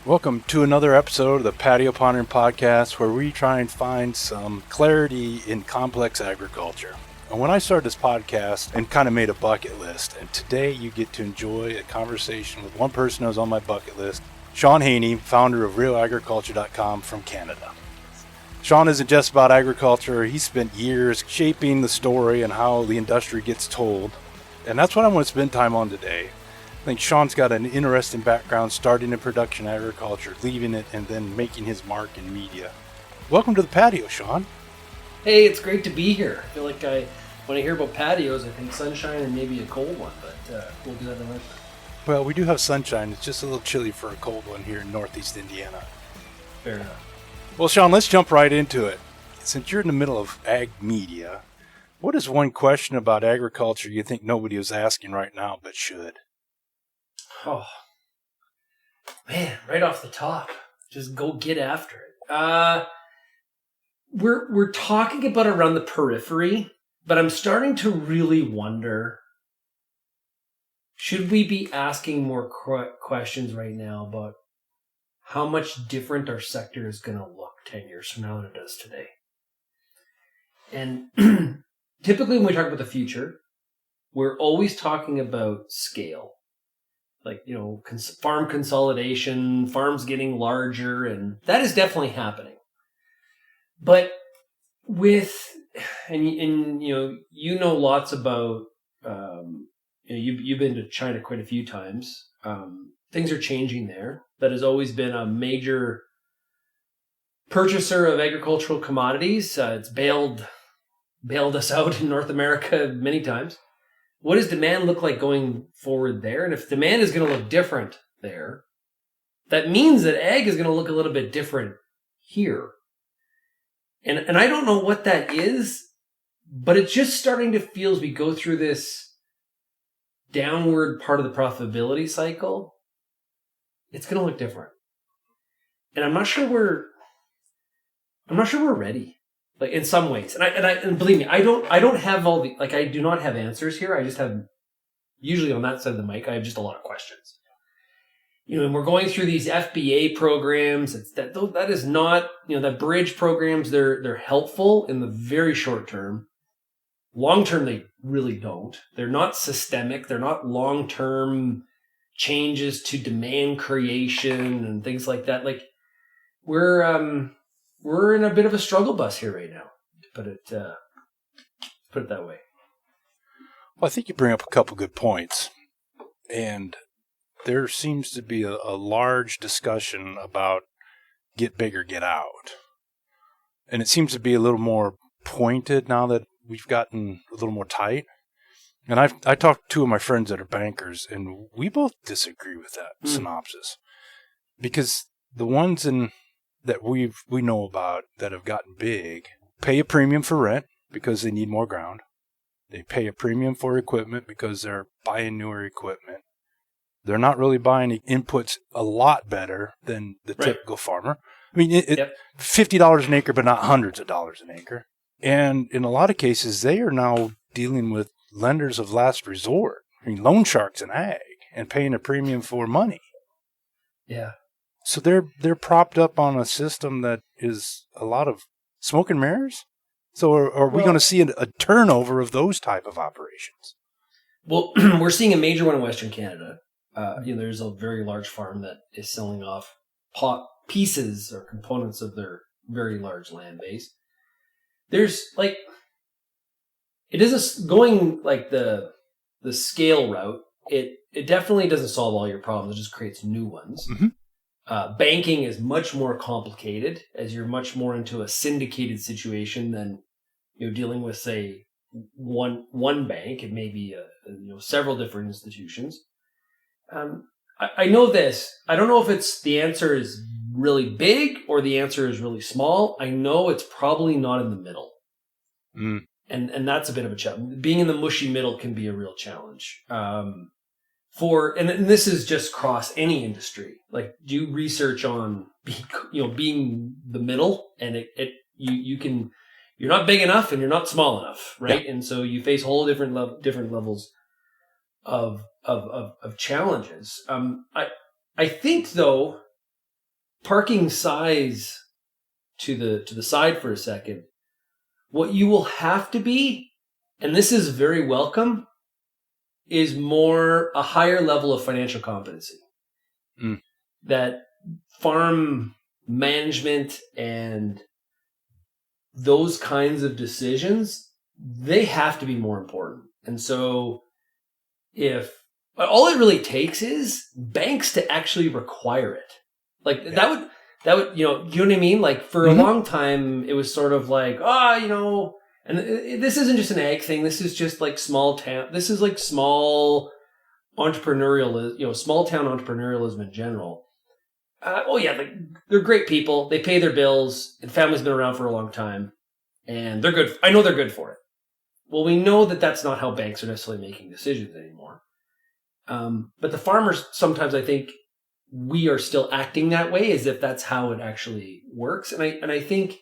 Welcome to another episode of the Patio Pondering Podcast, where we try and find some clarity in complex agriculture. And when I started this podcast and kind of made a bucket list, and today you get to enjoy a conversation with one person who was on my bucket list, Shaun Haney, founder of RealAgriculture.com from Canada. Shaun isn't just about agriculture. He spent years shaping the story and how the industry gets told. And that's what I want to spend time on today. I think Shaun's got an interesting background starting in production agriculture, leaving it, and then making his mark in media. Welcome to the patio, Shaun. Hey, it's great to be here. I feel like when I hear about patios, I think sunshine and maybe a cold one, but we'll do that another time. Well, we do have sunshine. It's just a little chilly for a cold one here in Northeast Indiana. Fair enough. Well, Shaun, let's jump right into it. Since you're in the middle of ag media, what is one question about agriculture you think nobody is asking right now but should? Oh, man, right off the top, just go get after it. We're talking about around the periphery, but I'm starting to really wonder, should we be asking more questions right now about how much different our sector is going to look 10 years from now than it does today? And typically when we talk about the future, we're always talking about scale. Like, farm consolidation, farms getting larger, and that is definitely happening. But with, and you know lots about, you've been to China quite a few times. Things are changing there. That has always been a major purchaser of agricultural commodities. It's bailed us out in North America many times. What does demand look like going forward there? And if demand is going to look different there, that means that ag is going to look a little bit different here. And I don't know what that is, but it's just starting to feel as we go through this downward part of the profitability cycle, it's going to look different. And I'm not sure we're ready. Like in some ways, and believe me, I don't have all the, I do not have answers here. I just have, usually on that side of the mic, I have just a lot of questions. And we're going through these FBA programs. That is not, that bridge programs. They're helpful in the very short term. Long term, they really don't. They're not systemic. They're not long term changes to demand creation and things like that. Like we're in a bit of a struggle bus here right now, to put it that way. Well, I think you bring up a couple good points. And there seems to be a large discussion about get big or get out. And it seems to be a little more pointed now that we've gotten a little more tight. And I talked to two of my friends that are bankers, and we both disagree with that synopsis. Because the ones that we know about that have gotten big pay a premium for rent because they need more ground. They pay a premium for equipment because they're buying newer equipment. They're not really buying inputs a lot better than the typical farmer. I mean, $50 an acre, but not hundreds of dollars an acre. And in a lot of cases, they are now dealing with lenders of last resort. I mean, loan sharks in ag and paying a premium for money. Yeah. So they're propped up on a system that is a lot of smoke and mirrors. So are we going to see a turnover of those type of operations? Well, we're seeing a major one in Western Canada. There's a very large farm that is selling off pieces or components of their very large land base. There's it isn't going like the scale route. It definitely doesn't solve all your problems. It just creates new ones. Mm-hmm. Banking is much more complicated as you're much more into a syndicated situation than dealing with, say, one bank. It may be several different institutions. I know this. I don't know if it's the answer is really big or the answer is really small. I know it's probably not in the middle. And that's a bit of a challenge. Being in the mushy middle can be a real challenge. And this is just across any industry. Like, do research on being the middle, and you're not big enough and you're not small enough, right? Yeah. And so you face whole different levels of challenges. I think though, parking size to the side for a second, what you will have to be, and this is very welcome, is a higher level of financial competency. That farm management and those kinds of decisions, they have to be more important. And so if all it really takes is banks to actually require it. Like that would, you know what I mean? Like for a long time, it was sort of like, and this isn't just an ag thing. This is just like small town. This is like small entrepreneurial, small town entrepreneurialism in general. Like they're great people. They pay their bills, and family's been around for a long time, and they're good. I know they're good for it. Well, we know that that's not how banks are necessarily making decisions anymore. But the farmers, sometimes I think we are still acting that way as if that's how it actually works. And I think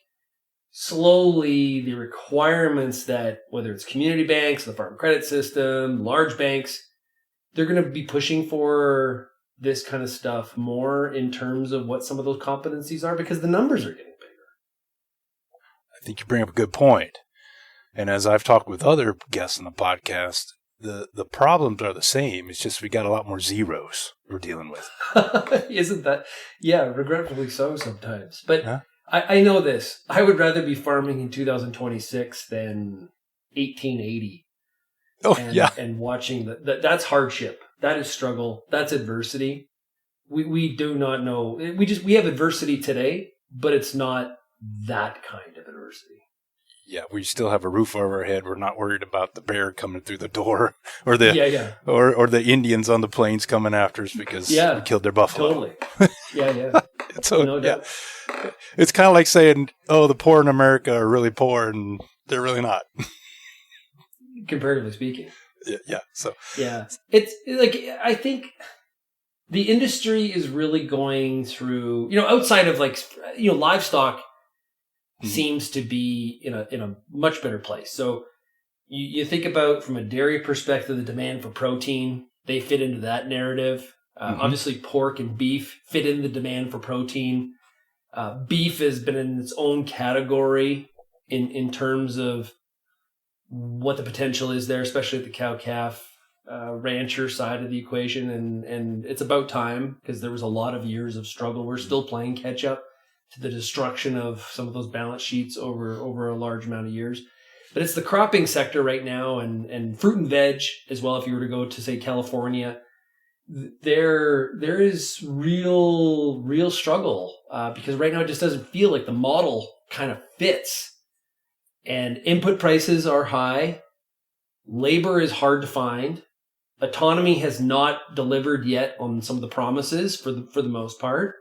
slowly the requirements that, whether it's community banks, the farm credit system, large banks, they're going to be pushing for this kind of stuff more in terms of what some of those competencies are, because the numbers are getting bigger. I think you bring up a good point. And as I've talked with other guests on the podcast, the problems are the same. It's just we got a lot more zeros we're dealing with. Isn't that? Yeah, regretfully so sometimes. But I know this. I would rather be farming in 2026 than 1880. And watching that's hardship. That is struggle. That's adversity. We do not know. We have adversity today, but it's not that kind of adversity. Yeah, we still have a roof over our head. We're not worried about the bear coming through the door or the or the Indians on the plains coming after us because we killed their buffalo. Totally. Yeah. So no doubt. It's kind of like saying, "Oh, the poor in America are really poor," and they're really not. Comparatively speaking. Yeah. So it's like I think the industry is really going through. Outside of livestock. Seems to be in a much better place. So you think about from a dairy perspective, the demand for protein, they fit into that narrative. Obviously, pork and beef fit in the demand for protein. Beef has been in its own category in terms of what the potential is there, especially at the cow-calf rancher side of the equation. And it's about time because there was a lot of years of struggle. We're still playing catch up to the destruction of some of those balance sheets over a large amount of years. But it's the cropping sector right now and fruit and veg as well. If you were to go to, say, California, there is real struggle because right now it just doesn't feel like the model kind of fits. And input prices are high. Labor is hard to find. Autonomy has not delivered yet on some of the promises for the most part,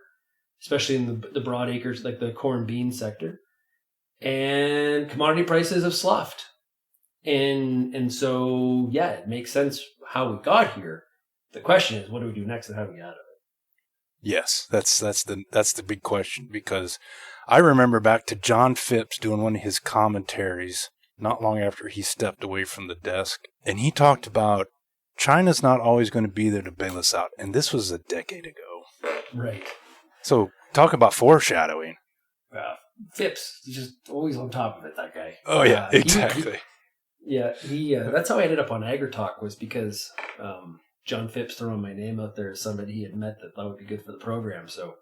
especially in the broad acres, like the corn bean sector. And commodity prices have sloughed. And so, it makes sense how we got here. The question is, what do we do next and how do we get out of it? Yes, that's the big question, because I remember back to John Phipps doing one of his commentaries not long after he stepped away from the desk. And he talked about China's not always going to be there to bail us out. And this was a decade ago. Right. So talk about foreshadowing. Phipps is just always on top of it, that guy. Oh, yeah, exactly. He that's how I ended up on AgriTalk, was because John Phipps throwing my name out there as somebody he had met that thought would be good for the program. So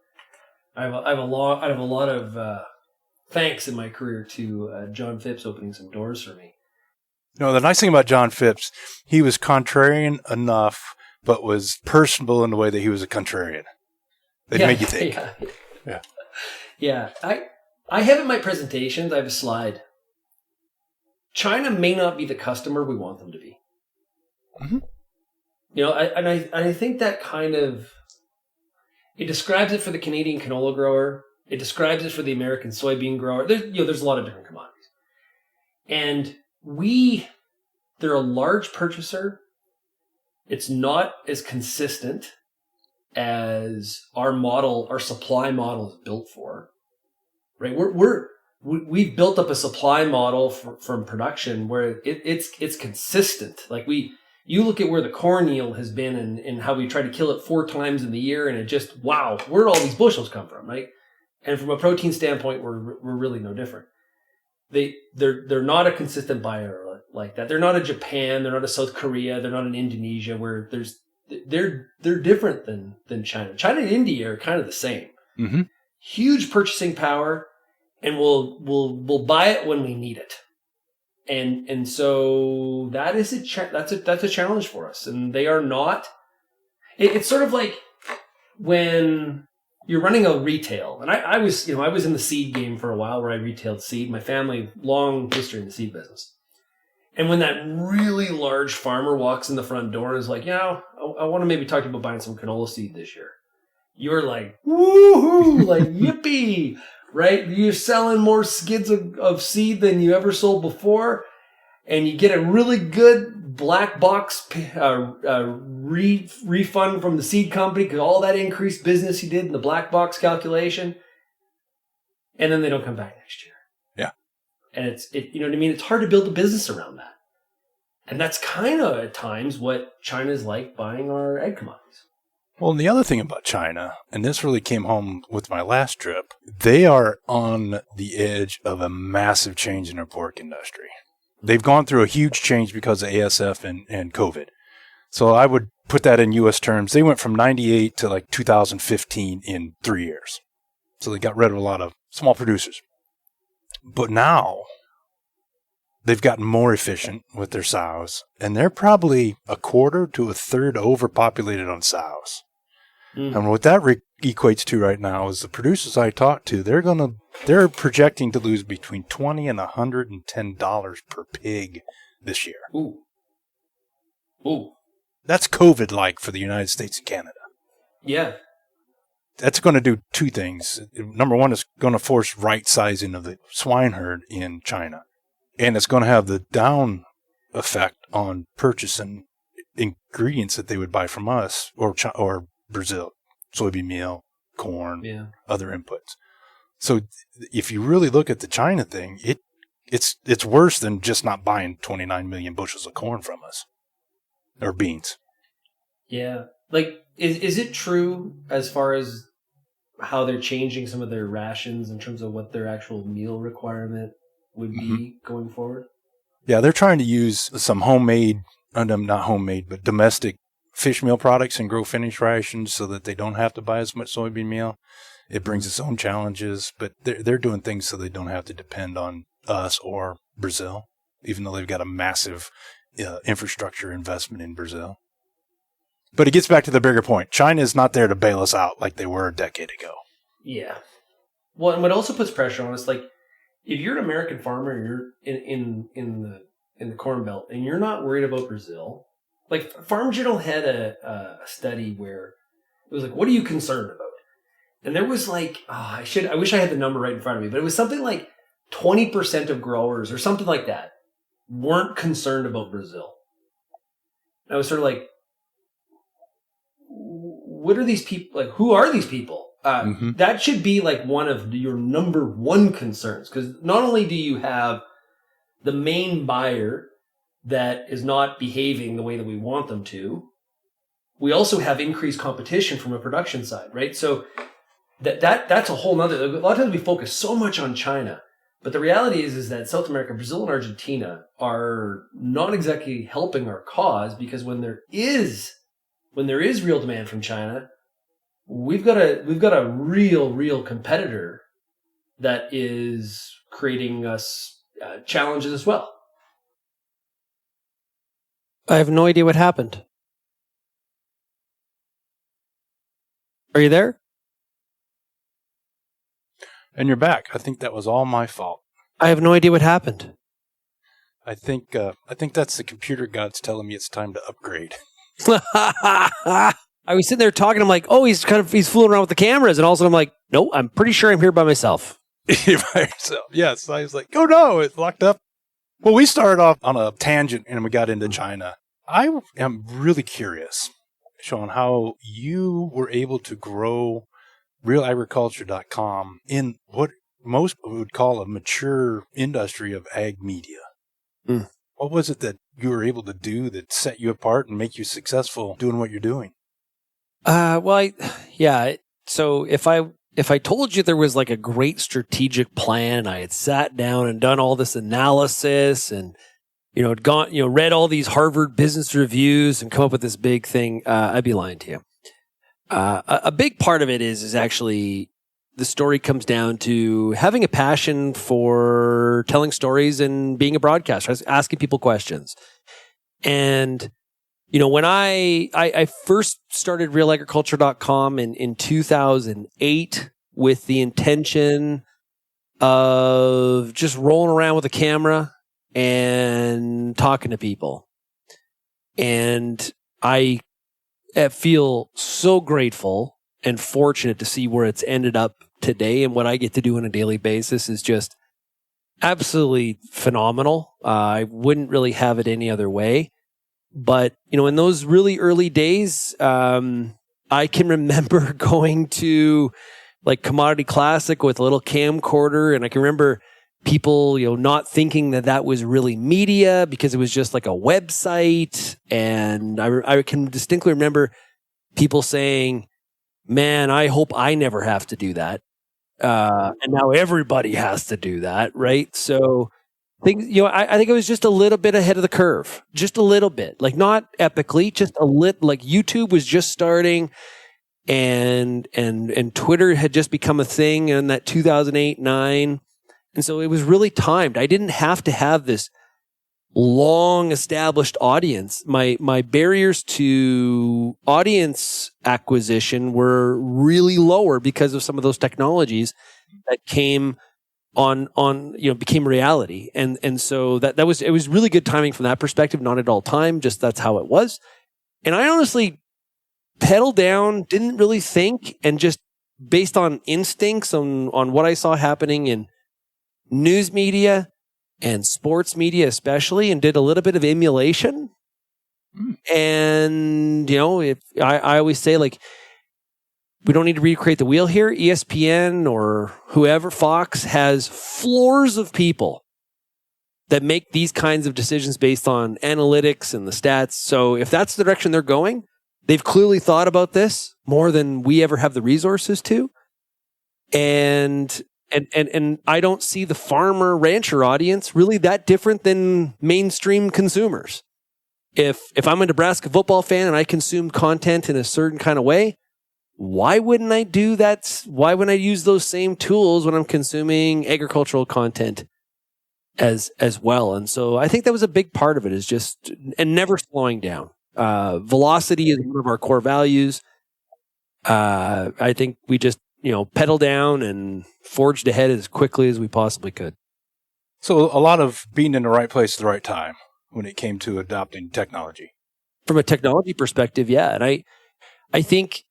I have a lot of thanks in my career to John Phipps opening some doors for me. The nice thing about John Phipps, he was contrarian enough, but was personable in the way that he was a contrarian. They made you think. Yeah. I have in my presentations, I have a slide. China may not be the customer we want them to be. Mm-hmm. I think that kind of, it describes it for the Canadian canola grower. It describes it for the American soybean grower. There's a lot of different commodities. And they're a large purchaser. It's not as consistent as our supply model is built for, right? We've built up a supply model from production where it's consistent. Like You look at where the corn yield has been and how we try to kill it 4 times in the year, and it just, wow, where'd all these bushels come from, right? And from a protein standpoint, we're really no different. They're not a consistent buyer like that. They're not a Japan, they're not a South Korea, they're not an Indonesia where they're different than China. China and India are kind of the same. Mm-hmm. Huge purchasing power, and we'll buy it when we need it. And so that is that's a challenge for us. And they are not. It's sort of like when you're running a retail, and I was in the seed game for a while where I retailed seed. My family, long history in the seed business. And when that really large farmer walks in the front door and is like, I want to maybe talk to you about buying some canola seed this year. You're like, woohoo, like yippee, right? You're selling more skids of seed than you ever sold before. And you get a really good black box refund from the seed company because all that increased business you did in the black box calculation. And then they don't come back next year. Yeah. And you know what I mean? It's hard to build a business around that. And that's kind of at times what China's like buying our ag commodities. Well, and the other thing about China, and this really came home with my last trip, they are on the edge of a massive change in their pork industry. They've gone through a huge change because of ASF and COVID. So I would put that in U.S. terms. They went from 98 to like 2015 in 3 years. So they got rid of a lot of small producers. But now they've gotten more efficient with their sows, and they're probably a quarter to a third overpopulated on sows. And what that equates to right now is the producers I talk to, they're projecting to lose between $20 and $110 per pig this year. Ooh. That's COVID-like for the United States and Canada. Yeah. That's going to do 2 things. Number one, it's going to force right sizing of the swine herd in China. And it's going to have the down effect on purchasing ingredients that they would buy from us or Brazil, soybean meal, corn, other inputs. So if you really look at the China thing, it's worse than just not buying 29 million bushels of corn from us or beans. Yeah. Like, is it true as far as how they're changing some of their rations in terms of what their actual meal requirement would be going forward? Yeah, they're trying to use some homemade, not homemade, but domestic fish meal products and grow finish rations so that they don't have to buy as much soybean meal. It brings its own challenges, but they're doing things so they don't have to depend on us or Brazil, even though they've got a massive infrastructure investment in Brazil. But it gets back to the bigger point. China is not there to bail us out like they were a decade ago. Yeah. Well, and what also puts pressure on us, like, if you're an American farmer and you're in the Corn Belt and you're not worried about Brazil, like Farm Journal had a study where it was like, what are you concerned about? And there was like, I wish I had the number right in front of me, but it was something like 20% of growers or something like that weren't concerned about Brazil. And I was sort of like, what are these people? Like, who are these people? That should be like one of your number one concerns, because not only do you have the main buyer that is not behaving the way that we want them to, we also have increased competition from a production side, right? So that's a whole nother. A lot of times we focus so much on China, but the reality is that South America, Brazil, and Argentina are not exactly helping our cause, because when there is real demand from China, we've got a real competitor that is creating us challenges as well. I have no idea what happened. Are you there? And you're back. I think that was all my fault. I have no idea what happened. I think that's the computer gods telling me it's time to upgrade. I was sitting there talking. I'm like, oh, he's fooling around with the cameras, and all of a sudden I'm like, no, I'm pretty sure I'm here by myself. By yourself. Yes. I was like, oh no, it's locked up. Well, we started off on a tangent and we got into China. I am really curious, Shaun, how you were able to grow RealAgriculture.com in what most would call a mature industry of ag media. What was it that you were able to do that set you apart and make you successful doing what you're doing? So if I told you there was like a great strategic plan, I had sat down and done all this analysis and, had gone, read all these Harvard business reviews and come up with this big thing, I'd be lying to you. A big part of it is actually the story comes down to having a passion for telling stories and being a broadcaster, asking people questions. And, when I first started RealAgriculture.com in 2008 with the intention of just rolling around with a camera and talking to people. And I feel so grateful and fortunate to see where it's ended up today, and what I get to do on a daily basis is just absolutely phenomenal. I wouldn't really have it any other way. But, in those really early days, I can remember going to like Commodity Classic with a little camcorder, and I can remember people, not thinking that was really media because it was just like a website. And I can distinctly remember people saying, man, I hope I never have to do that. And now everybody has to do that, right? So things, I think it was just a little bit ahead of the curve, just a little bit, like not epically, just a little. Like YouTube was just starting, and Twitter had just become a thing in that 2008-9, and so it was really timed. I didn't have to have this long established audience. My barriers to audience acquisition were really lower because of some of those technologies that came became reality. And so it was really good timing from that perspective, not at all time, just that's how it was. And I honestly pedaled down, didn't really think, and just based on instincts on what I saw happening in news media and sports media especially, and did a little bit of emulation. And, if I always say, like, we don't need to recreate the wheel here. ESPN or whoever, Fox, has floors of people that make these kinds of decisions based on analytics and the stats. So if that's the direction they're going, they've clearly thought about this more than we ever have the resources to. And I don't see the farmer rancher audience really that different than mainstream consumers. If I'm a Nebraska football fan and I consume content in a certain kind of way, why wouldn't I do that? Why wouldn't I use those same tools when I'm consuming agricultural content as well? And so I think that was a big part of it, is just, and never slowing down. Velocity is one of our core values. I think we just, pedal down and forged ahead as quickly as we possibly could. So a lot of being in the right place at the right time when it came to adopting technology. From a technology perspective, yeah. And I think,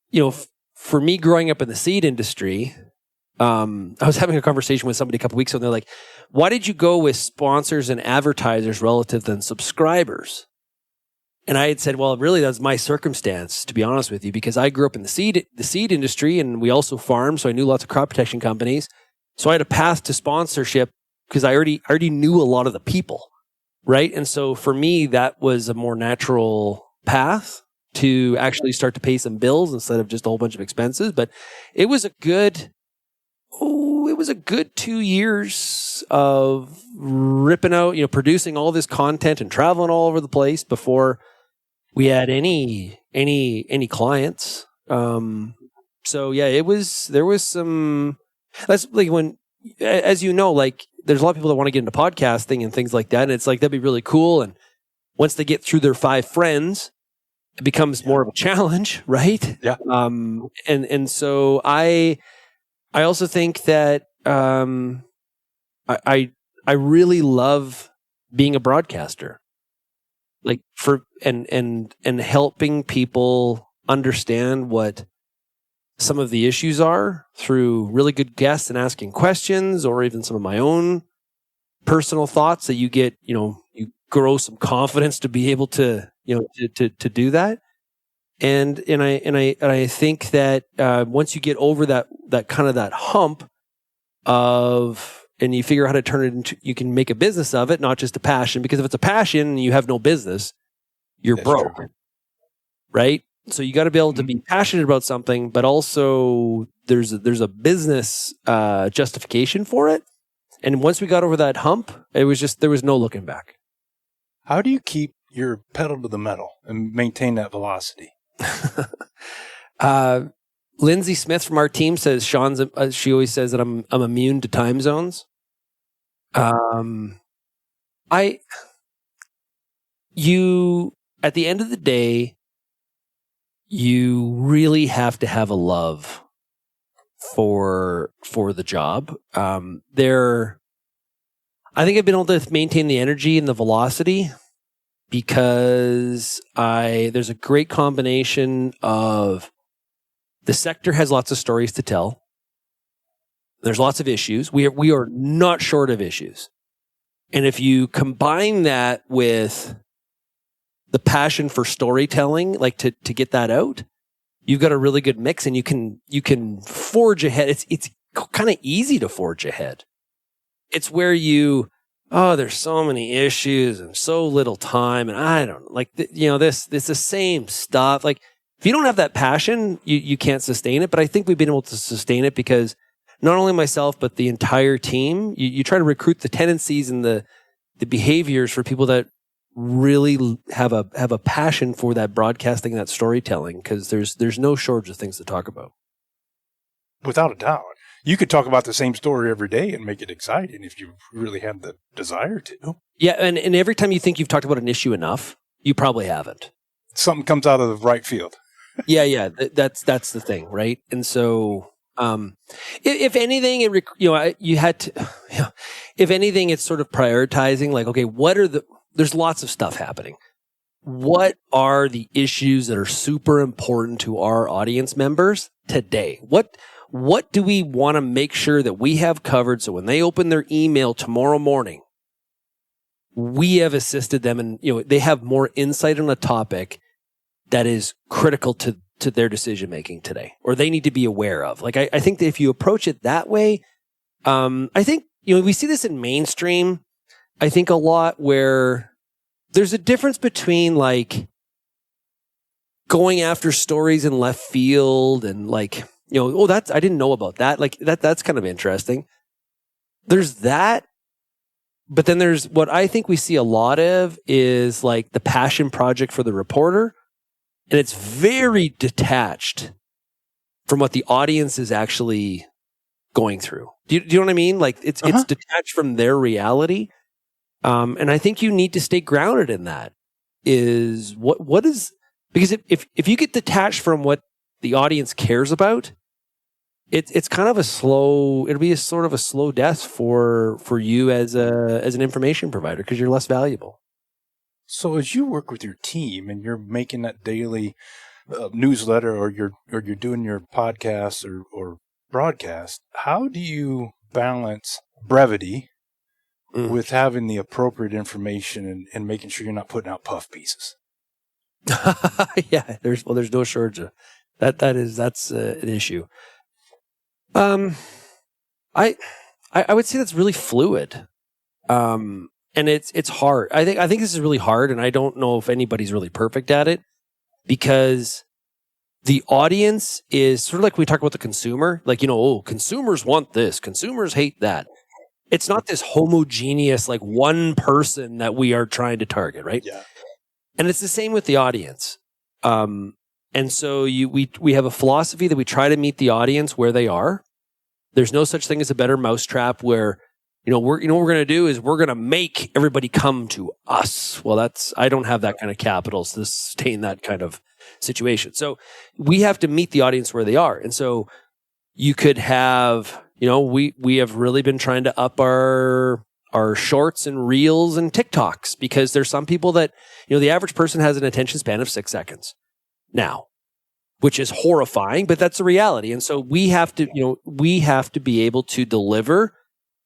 for me growing up in the seed industry, I was having a conversation with somebody a couple weeks ago, and they're like, why did you go with sponsors and advertisers relative than subscribers? And I had said, well, really, that's my circumstance, to be honest with you, because I grew up in the seed industry, and we also farmed, so I knew lots of crop protection companies. So I had a path to sponsorship because I already knew a lot of the people, right? And so for me, that was a more natural path to actually start to pay some bills instead of just a whole bunch of expenses. But it was a good 2 years of ripping out, producing all this content and traveling all over the place before we had any clients. So yeah, there was some, that's like when, as like there's a lot of people that want to get into podcasting and things like that. And it's like, that'd be really cool. And once they get through their 5 friends, it becomes more of a challenge, right? Yeah. And so I also think that I really love being a broadcaster, like and helping people understand what some of the issues are through really good guests and asking questions, or even some of my own personal thoughts that you get, you grow some confidence to be able to, to do that. And I think that once you get over that kind of that hump of and you figure out how to turn it into, you can make a business of it, not just a passion. Because if it's a passion and you have no business, you're broke, right? So you got to be able to be passionate about something, but also there's a business justification for it. And once we got over that hump, it was just, there was no looking back. How do you keep your pedal to the metal and maintain that velocity? Lindsay Smith from our team says she always says that I'm immune to time zones. At the end of the day, you really have to have a love for the job. I think I've been able to maintain the energy and the velocity because there's a great combination of the sector has lots of stories to tell. There's lots of issues. We are not short of issues. And if you combine that with the passion for storytelling, like to get that out, you've got a really good mix, and you can forge ahead. It's kind of easy to forge ahead. It's where there's so many issues and so little time, and I don't like this the same stuff. Like if you don't have that passion, you can't sustain it. But I think we've been able to sustain it because not only myself but the entire team. You try to recruit the tendencies and the behaviors for people that really have a passion for that broadcasting and that storytelling, because there's no shortage of things to talk about. Without a doubt. You could talk about the same story every day and make it exciting if you really had the desire to. Yeah, and every time you think you've talked about an issue enough, you probably haven't. Something comes out of the right field. Yeah, that's the thing, right? And so, if anything, if anything, it's sort of prioritizing. Like, okay, there's lots of stuff happening. What are the issues that are super important to our audience members today? What do we want to make sure that we have covered so when they open their email tomorrow morning, we have assisted them and they have more insight on a topic that is critical to their decision making today, or they need to be aware of. Like I think that if you approach it that way, I think we see this in mainstream. I think a lot where there's a difference between like going after stories in left field and like, I didn't know about that. Like that's kind of interesting. There's that. But then there's what I think we see a lot of is like the passion project for the reporter. And it's very detached from what the audience is actually going through. Do you know what I mean? Like it's detached from their reality. And I think you need to stay grounded in that. Is what is, because if you get detached from what the audience cares about, it's kind of it'll be a sort of a slow death for you as an information provider, because you're less valuable. So as you work with your team and you're making that daily newsletter, or you're doing your podcast or broadcast, how do you balance brevity with having the appropriate information and making sure you're not putting out puff pieces? Yeah, there's no shortage of that's an issue. I would say that's really fluid. And it's hard. I think this is really hard, and I don't know if anybody's really perfect at it, because the audience is sort of like we talk about the consumer. Like, consumers want this, consumers hate that. It's not this homogeneous, like one person that we are trying to target, right? Yeah. And it's the same with the audience. And so we have a philosophy that we try to meet the audience where they are. There's no such thing as a better mousetrap where, what we're going to do is we're going to make everybody come to us. Well, I don't have that kind of capital to sustain that kind of situation. So we have to meet the audience where they are. And so you could have, we have really been trying to up our shorts and reels and TikToks, because there's some people that, the average person has an attention span of 6 seconds now, which is horrifying, but that's the reality. And so we have to be able to deliver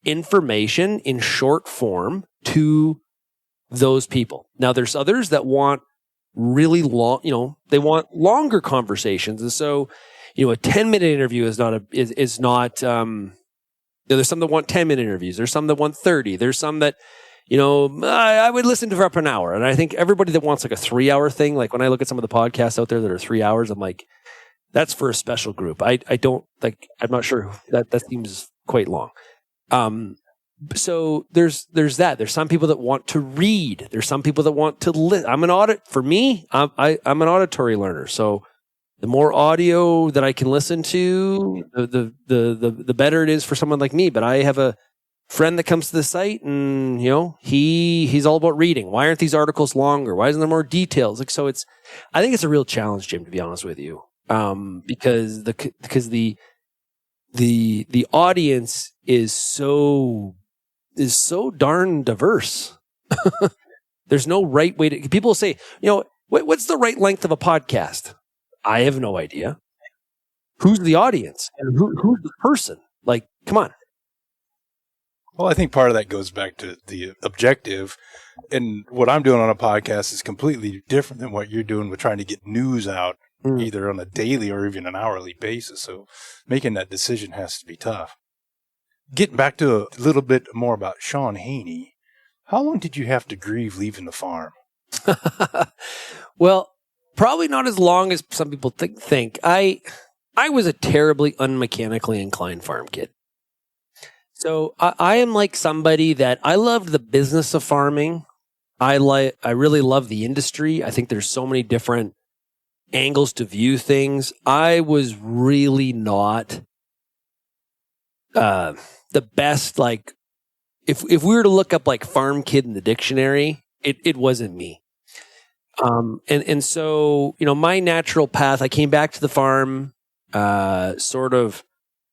information in short form to those people. Now there's others that want really long, they want longer conversations. And so, a 10-minute interview is not There's some that want 10-minute interviews. There's some that want 30. There's some that, I would listen to for up an hour. And I think everybody that wants like a 3-hour thing, like when I look at some of the podcasts out there that are 3 hours, I'm like, that's for a special group. I don't like, I'm not sure that seems quite long. So there's that. There's some people that want to read. There's some people that want to listen. I'm an I'm an auditory learner. So the more audio that I can listen to, the better it is for someone like me. But I have a friend that comes to the site and, he's all about reading. Why aren't these articles longer? Why isn't there more details? Like, so I think it's a real challenge, Jim, to be honest with you. Because the audience is so darn diverse. There's no right way to, people say, what's the right length of a podcast? I have no idea. Who's the audience? And who's the person? Like, come on. Well, I think part of that goes back to the objective. And what I'm doing on a podcast is completely different than what you're doing with trying to get news out, either on a daily or even an hourly basis. So making that decision has to be tough. Getting back to a little bit more about Shaun Haney, how long did you have to grieve leaving the farm? Well, probably not as long as some people think. I was a terribly unmechanically inclined farm kid. So I am like somebody that I loved the business of farming. I really love the industry. I think there's so many different angles to view things. I was really not the best, like, if we were to look up like farm kid in the dictionary, it wasn't me. And so, my natural path, I came back to the farm, sort of,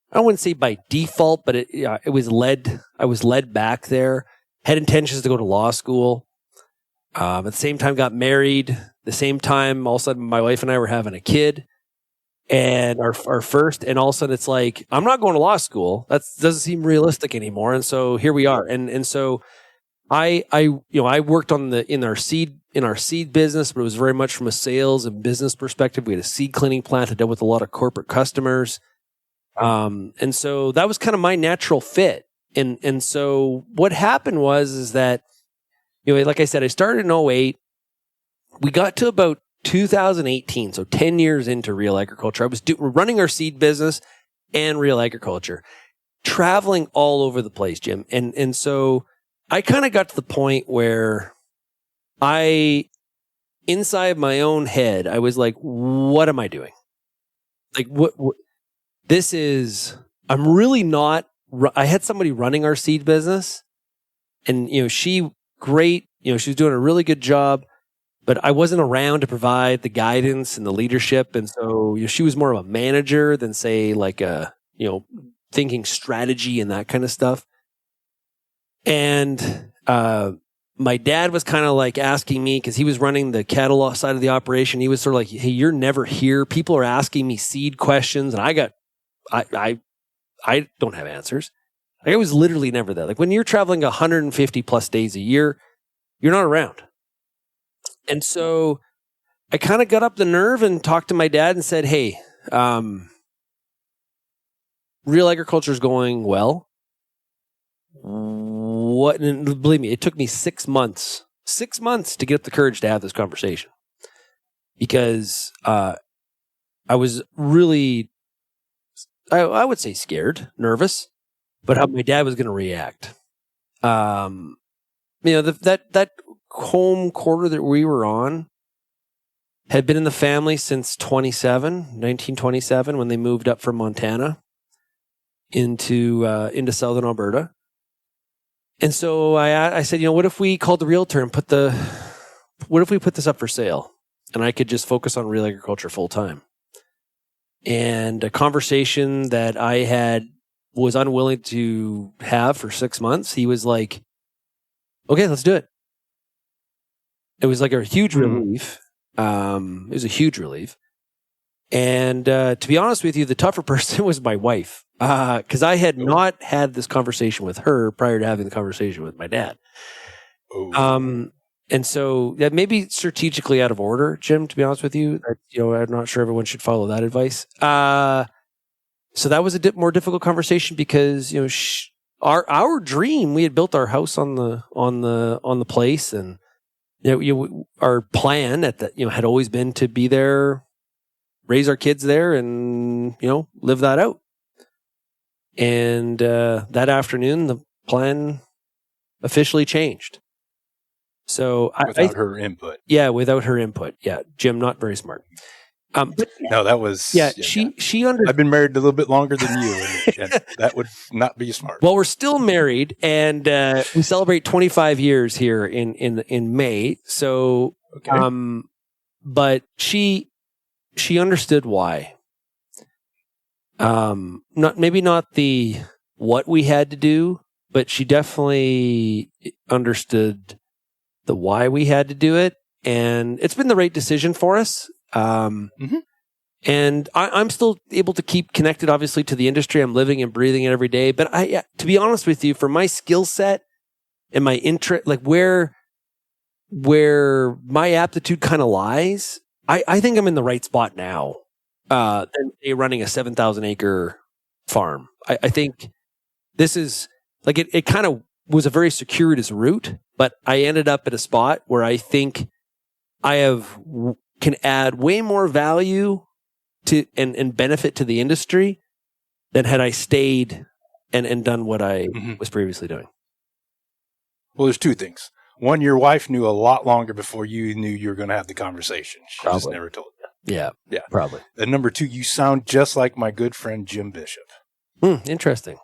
I wouldn't say by default, but I was led back there, had intentions to go to law school. At the same time, got married. The same time, all of a sudden, my wife and I were having a kid. And our first, and all of a sudden it's like, I'm not going to law school. That doesn't seem realistic anymore. And so here we are. And so I worked in our seed business, but it was very much from a sales and business perspective. We had a seed cleaning plant that dealt with a lot of corporate customers. And so that was kind of my natural fit. And so what happened is that, like I said, I started in 2008. We got to about 2018, so 10 years into Real Agriculture. I was running our seed business and Real Agriculture, traveling all over the place, Jim. And so I kind of got to the point where inside my own head, I was like, what am I doing? Like, what this is, I'm really not, I had somebody running our seed business and, she was doing a really good job. But I wasn't around to provide the guidance and the leadership. And so she was more of a manager than, say, like thinking strategy and that kind of stuff. And my dad was kind of like asking me, because he was running the cattle side of the operation. He was sort of like, hey, you're never here. People are asking me seed questions. And I don't have answers. I was literally never there. Like when you're traveling 150 plus days a year, you're not around. And so I kind of got up the nerve and talked to my dad and said, hey, Real Agriculture is going well. What? And believe me, it took me 6 months to get up the courage to have this conversation, because I was really, I would say scared, nervous, but how my dad was going to react. That home quarter that we were on had been in the family since 1927, when they moved up from Montana into southern Alberta. And so I said, what if we called the realtor and what if we put this up for sale and I could just focus on Real Agriculture full time? And a conversation that I was unwilling to have for 6 months, he was like, okay, let's do it. It was like a huge relief. It was a huge relief. And to be honest with you, the tougher person was my wife, because I had not had this conversation with her prior to having the conversation with my dad. And so that may be strategically out of order, Jim, to be honest with you. I'm not sure everyone should follow that advice. so that was a more difficult conversation because, you know, our dream, we had built our house on the place, and our plan had always been to be there, raise our kids there, and, you know, live that out. And that afternoon, the plan officially changed. So without her input. Yeah, without her input. Yeah, Jim, not very smart. But no, that was she understood. I've been married a little bit longer than you, and that would not be smart. Well, we're still married, and we celebrate 25 years here in May. So, okay. But she understood why. Not the what we had to do, but she definitely understood the why we had to do it, and it's been the right decision for us. And I'm still able to keep connected, obviously, to the industry. I'm living and breathing it every day. But to be honest with you, for my skill set and my interest, like where my aptitude kind of lies, I think I'm in the right spot now. Than running a 7,000 acre farm. I think this is like it kind of was a very circuitous route, but I ended up at a spot where I think I can add way more value to and benefit to the industry than had I stayed and done what I was previously doing. Well, there's two things. One, your wife knew a lot longer before you knew you were going to have the conversation. She just never told you. Yeah, probably. And number two, you sound just like my good friend Jim Bishop. Interesting.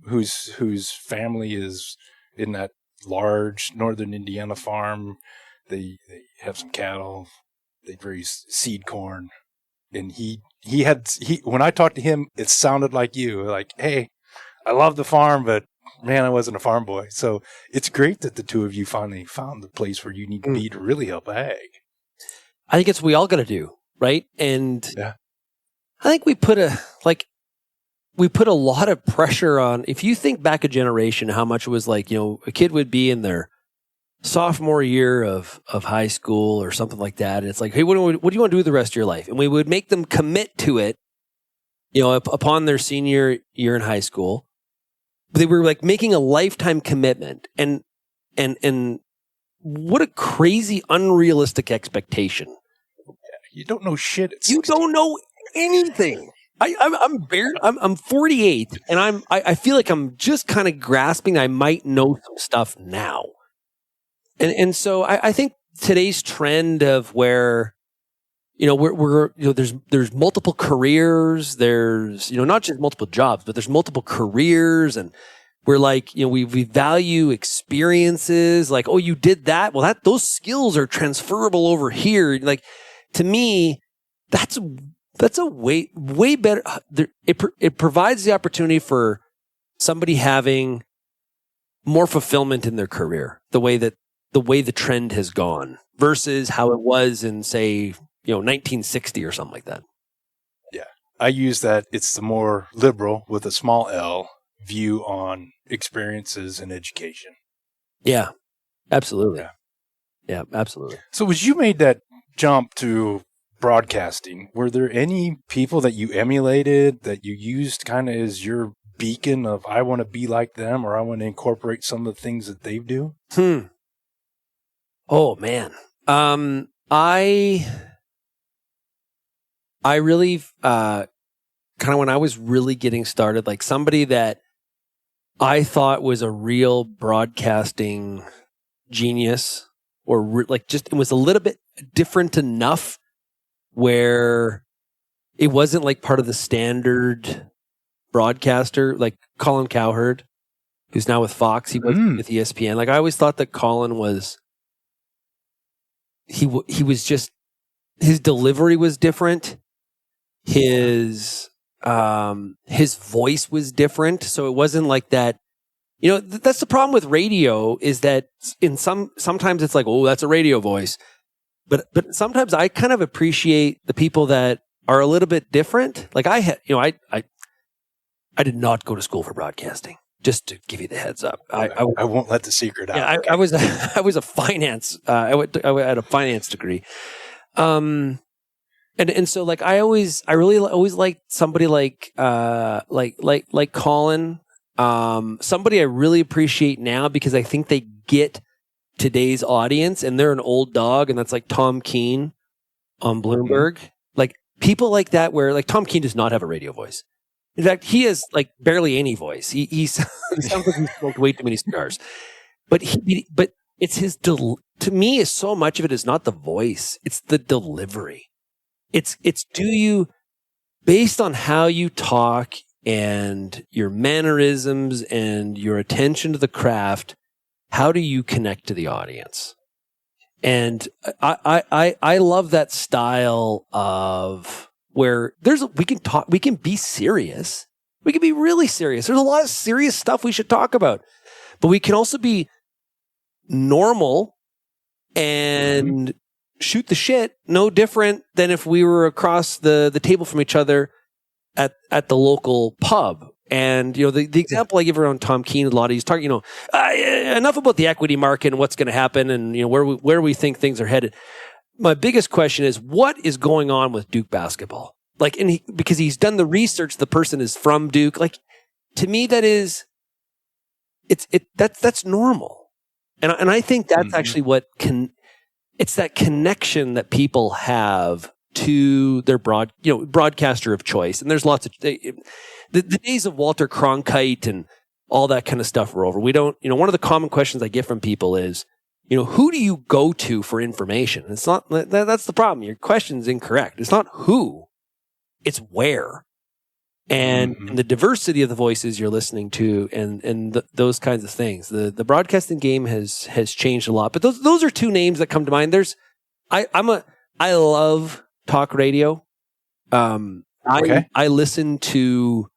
Whose family is in that large northern Indiana farm. They have some cattle. They raise seed corn. And he when I talked to him, it sounded like you. Like, hey, I love the farm, but man, I wasn't a farm boy. So it's great that the two of you finally found the place where you need to be to really help ag. I think it's what we all got to do, right? And yeah. I think we put a lot of pressure on. If you think back a generation, how much it was like, you know, a kid would be in their sophomore year of high school or something like that, and it's like, hey, what do you want to do with the rest of your life? And we would make them commit to it, you know, upon their senior year in high school. They were like making a lifetime commitment, and what a crazy, unrealistic expectation. You don't know shit. You don't know anything. I'm 48, and I feel like I'm just kind of grasping. I might know some stuff now, and so I think today's trend of where, you know, we're you know, there's multiple careers. There's, you know, not just multiple jobs, but there's multiple careers, and we're like, you know, we value experiences. Like, oh, you did that. Well, those skills are transferable over here. Like, to me, that's a way better. It provides the opportunity for somebody having more fulfillment in their career. The way the trend has gone versus how it was in, say, you know, 1960 or something like that. Yeah, I use that. It's the more liberal with a small L view on experiences and education. Yeah, absolutely. Yeah, absolutely. So as you made that jump to broadcasting, were there any people that you emulated, that you used kind of as your beacon of, I want to be like them, or I want to incorporate some of the things that they do? Oh, man. I really, kind of when I was really getting started, like somebody that I thought was a real broadcasting genius, or it was a little bit different enough where it wasn't like part of the standard broadcaster, like Colin Cowherd, who's now with Fox. He was with ESPN. Like, I always thought that Colin was, he was just, his delivery was different. His voice was different. So it wasn't like that. You know, that's the problem with radio, is that sometimes it's like, oh, that's a radio voice. But sometimes I kind of appreciate the people that are a little bit different. Like I did not go to school for broadcasting, just to give you the heads up. I won't let the secret out. Yeah, I was a finance. I had a finance degree. And so like I really always liked somebody like Colin, somebody I really appreciate now because I think they get today's audience and they're an old dog, and that's like Tom Keene on Bloomberg. Mm-hmm. Like people like that, where like Tom Keene does not have a radio voice. In fact, he has like barely any voice. He sounds like he smoked way too many cigars. But it's his to me, is so much of it is not the voice; it's the delivery. It's do you, based on how you talk and your mannerisms and your attention to the craft, how do you connect to the audience? And I love that style of where we can be serious. We can be really serious. There's a lot of serious stuff we should talk about, but we can also be normal and shoot the shit. No different than if we were across the table from each other at the local pub. And, you know, the example I give around Tom Keene a lot, he's talking, you know, enough about the equity market and what's going to happen and, you know, where we think things are headed. My biggest question is, what is going on with Duke basketball? Like, because he's done the research, the person is from Duke. Like, to me, that is, that's normal. And I think that's actually what it's that connection that people have to their broadcaster of choice. And there's lots of, the days of Walter Cronkite and all that kind of stuff are over. We don't, you know, one of the common questions I get from people is, you know, who do you go to for information? It's not, that's the problem. Your question's incorrect. It's not who, it's where. And the diversity of the voices you're listening to and those kinds of things. The broadcasting game has changed a lot. But those are two names that come to mind. I love talk radio. I listen to,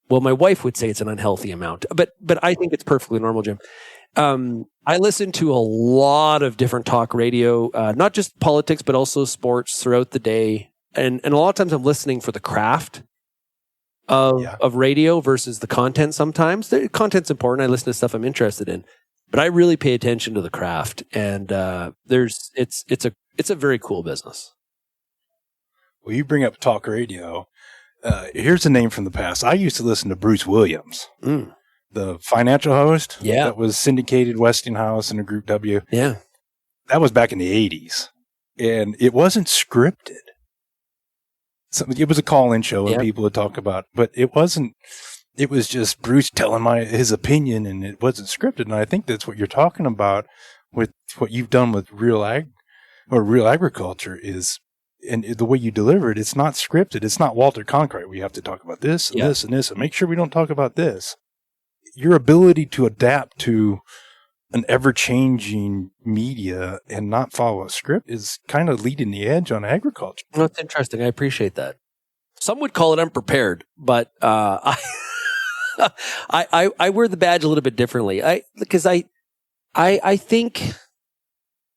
well, my wife would say it's an unhealthy amount, but I think it's perfectly normal, Jim. I listen to a lot of different talk radio, not just politics, but also sports throughout the day. And a lot of times I'm listening for the craft of radio versus the content. Sometimes the content's important. I listen to stuff I'm interested in, but I really pay attention to the craft. And it's a very cool business. Well, you bring up talk radio. Here's a name from the past. I used to listen to Bruce Williams, the financial host. Yeah. That was syndicated Westinghouse and a Group W. Yeah. That was back in the 80s. And it wasn't scripted. It was a call-in show and people would talk about, but it wasn't, it was just Bruce telling his opinion, and it wasn't scripted. And I think that's what you're talking about with what you've done with Real Agriculture is, and the way you deliver it, it's not scripted. It's not Walter Cronkite. We have to talk about this and this and this and make sure we don't talk about this. Your ability to adapt to an ever-changing media and not follow a script is kind of leading the edge on agriculture. Well, that's interesting. I appreciate that. Some would call it unprepared, but I wear the badge a little bit differently. Because I think,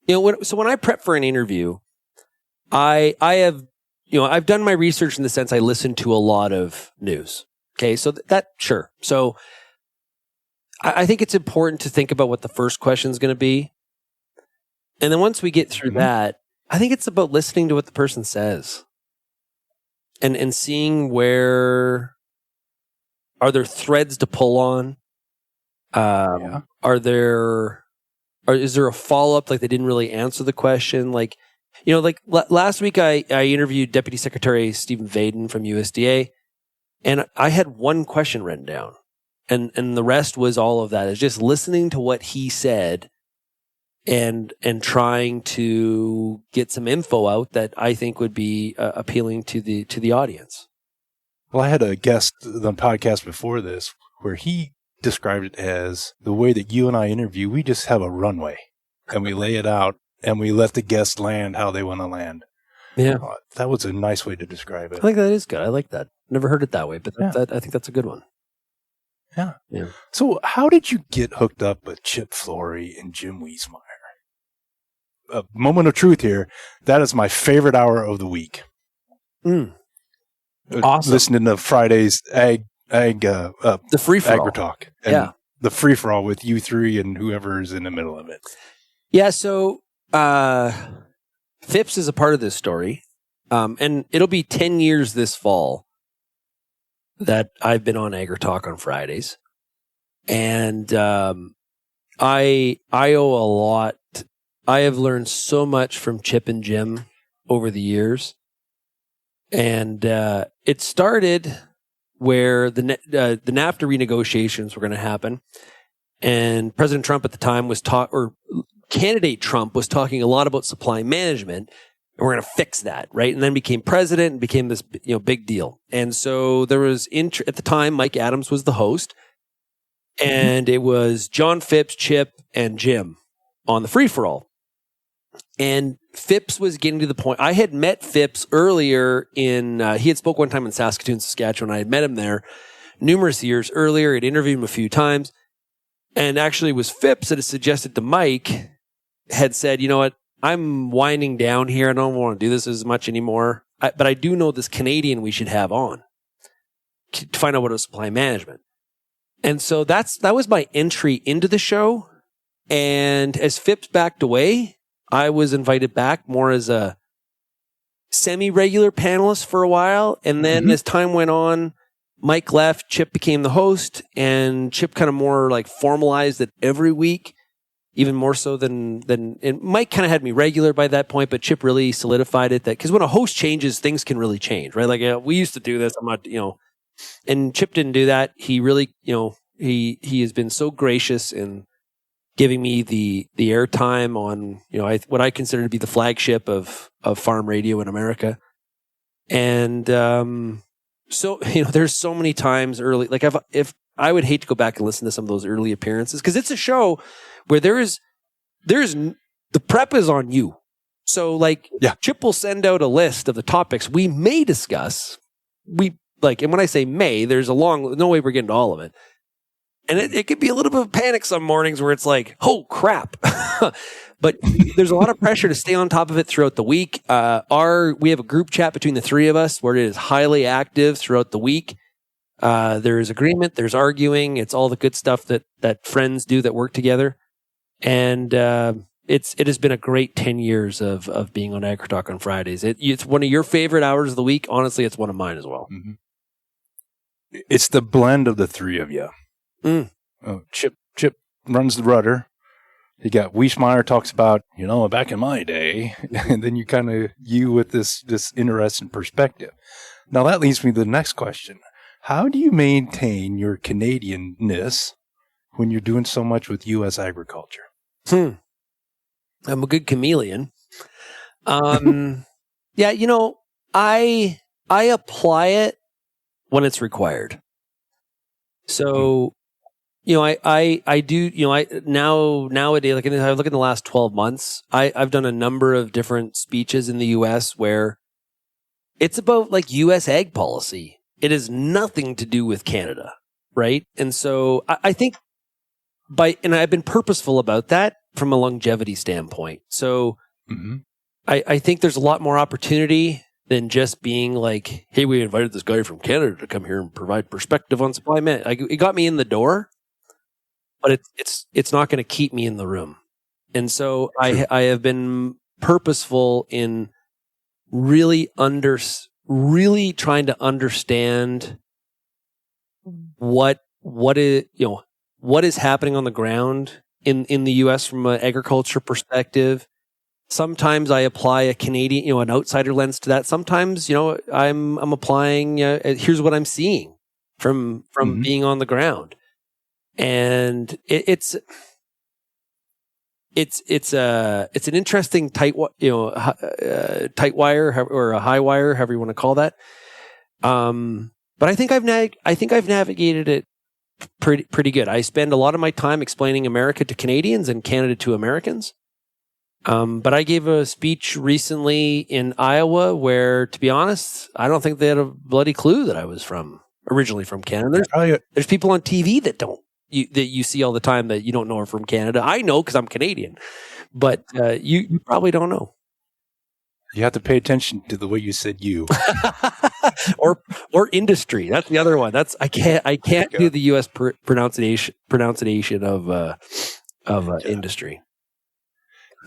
you know, when I prep for an interview, I have, you know, I've done my research in the sense I listen to a lot of news. Okay, so sure. So I think it's important to think about what the first question is going to be. And then once we get through that, I think it's about listening to what the person says and seeing are there threads to pull on? Is there a follow-up? Like they didn't really answer the question. Like, you know, like last week I interviewed Deputy Secretary Stephen Vaden from USDA, and I had one question written down. And the rest was all of that. It's just listening to what he said and trying to get some info out that I think would be appealing to the audience. Well, I had a guest on the podcast before this where he described it as the way that you and I interview, we just have a runway and we lay it out and we let the guests land how they want to land. Yeah. That was a nice way to describe it. I think that is good. I like that. Never heard it that way, but I think that's a good one. Yeah. Yeah. So how did you get hooked up with Chip Flory and Jim Wiesmeyer? A moment of truth here. That is my favorite hour of the week. Awesome. Listening to Friday's the free for all. Agri-Talk. And the free for all with you three and whoever is in the middle of it. Yeah. So Phipps is a part of this story. And it'll be 10 years this fall that I've been on AgriTalk on Fridays. And I owe a lot. I have learned so much from Chip and Jim over the years. And it started where the NAFTA renegotiations were going to happen. And President Trump at the time was candidate Trump was talking a lot about supply management, and we're going to fix that, right? And then became president and became this, big deal. And so there was at the time, Mike Adams was the host, and it was John Phipps, Chip, and Jim on the free for all. And Phipps was getting to the point. I had met Phipps earlier he had spoke one time in Saskatoon, Saskatchewan. I had met him there numerous years earlier. I'd interviewed him a few times. And actually it was Phipps that had suggested to Mike, had said, you know what, I'm winding down here. I don't want to do this as much anymore. But I do know this Canadian we should have on to find out what was supply management. And so that was my entry into the show. And as Phipps backed away, I was invited back more as a semi-regular panelist for a while. And then as time went on, Mike left, Chip became the host, and Chip kind of more like formalized it every week, even more so than and Mike kind of had me regular by that point, but Chip really solidified it because when a host changes, things can really change, right? Like we used to do this, I'm not, and Chip didn't do that. He really, he has been so gracious in giving me the airtime on, what I consider to be the flagship of farm radio in America. And, so, there's so many times early, like if I would hate to go back and listen to some of those early appearances, because it's a show where there's the prep is on you. So Chip will send out a list of the topics we may discuss. And when I say may, there's no way we're getting to all of it. And it could be a little bit of panic some mornings where it's like, oh crap. But there's a lot of pressure to stay on top of it throughout the week. We have a group chat between the three of us where it is highly active throughout the week. There is agreement, there's arguing. It's all the good stuff that friends do that work together. And it has been a great 10 years of being on AgriTalk on Fridays. It's one of your favorite hours of the week. Honestly, it's one of mine as well. Mm-hmm. It's the blend of the three of you. Chip runs the rudder. You got Wiesmeyer talks about, back in my day, and then you with this interesting perspective. Now that leads me to the next question. How do you maintain your Canadianness when you're doing so much with U.S. agriculture? I'm a good chameleon. Yeah, I apply it when it's required. So, I do, nowadays, like I look in the last 12 months, I've done a number of different speeches in the U.S. where it's about like U.S. ag policy. It has nothing to do with Canada, right? And so I think and I've been purposeful about that from a longevity standpoint. So I think there's a lot more opportunity than just being like, hey, we invited this guy from Canada to come here and provide perspective on supply management. It got me in the door, but it's not going to keep me in the room. And so I have been purposeful in really trying to understand what is happening on the ground in the U.S. from an agriculture perspective. Sometimes I apply a Canadian, an outsider lens to that. Sometimes, I'm applying, here's what I'm seeing from being on the ground. And it's an interesting tight wire or a high wire, however you want to call that. But I think I've navigated it pretty good. I spend a lot of my time explaining America to Canadians and Canada to Americans. But I gave a speech recently in Iowa where, to be honest, I don't think they had a bloody clue that I was originally from Canada. There's people on TV that you see all the time that you don't know are from Canada. I know because I'm Canadian, but you probably don't know. You have to pay attention to the way you said "you" or industry. That's the other one. I can't do the U.S. pronunciation of industry.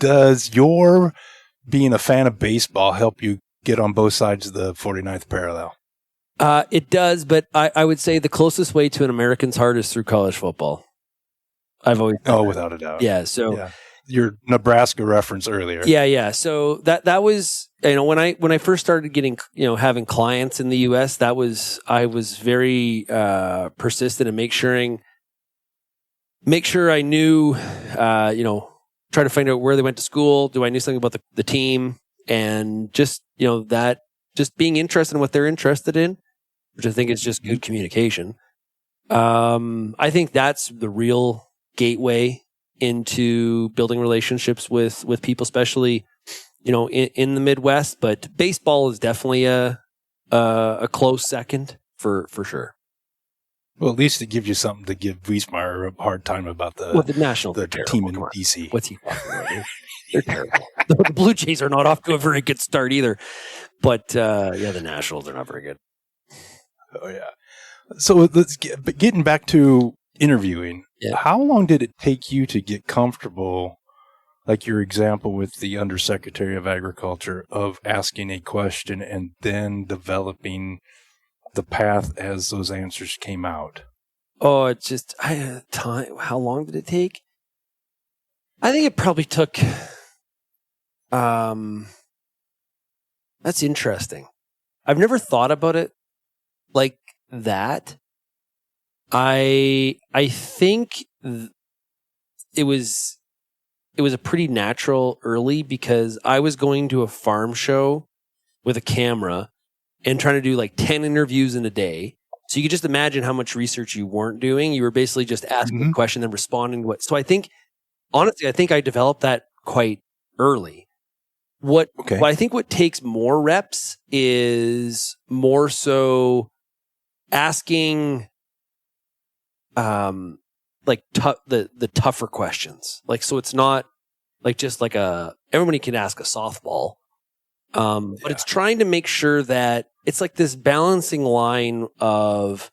Does your being a fan of baseball help you get on both sides of the 49th parallel. It does, but I would say the closest way to an American's heart is through college football. I've always without a doubt. Yeah. So your Nebraska reference earlier. Yeah. So that was, when I first started getting, having clients in the U.S., I was very persistent in make sure I knew, try to find out where they went to school. Do I know something about the team? And just, just being interested in what they're interested in, which I think is just good communication. I think that's the real gateway into building relationships with people, especially, in the Midwest. But baseball is definitely a close second for sure. Well, at least it gives you something to give Wiesmeyer a hard time about the Nationals, the team in DC. What's he talking about? They're terrible. The Blue Jays are not off to a very good start either. But the Nationals are not very good. Oh yeah. So getting back to interviewing. Yeah. How long did it take you to get comfortable, like your example with the Undersecretary of Agriculture, of asking a question and then developing the path as those answers came out? Oh, it's just time. How long did it take? I think it probably took. That's interesting. I've never thought about it like that. I think it was a pretty natural early, because I was going to a farm show with a camera and trying to do like 10 interviews in a day. So you could just imagine how much research you weren't doing. You were basically just asking a question and responding to what. So I think, honestly, I developed that quite early. What I think what takes more reps is more so asking the tougher questions. Like, so it's not like just like everybody can ask a softball. But it's trying to make sure that it's like this balancing line of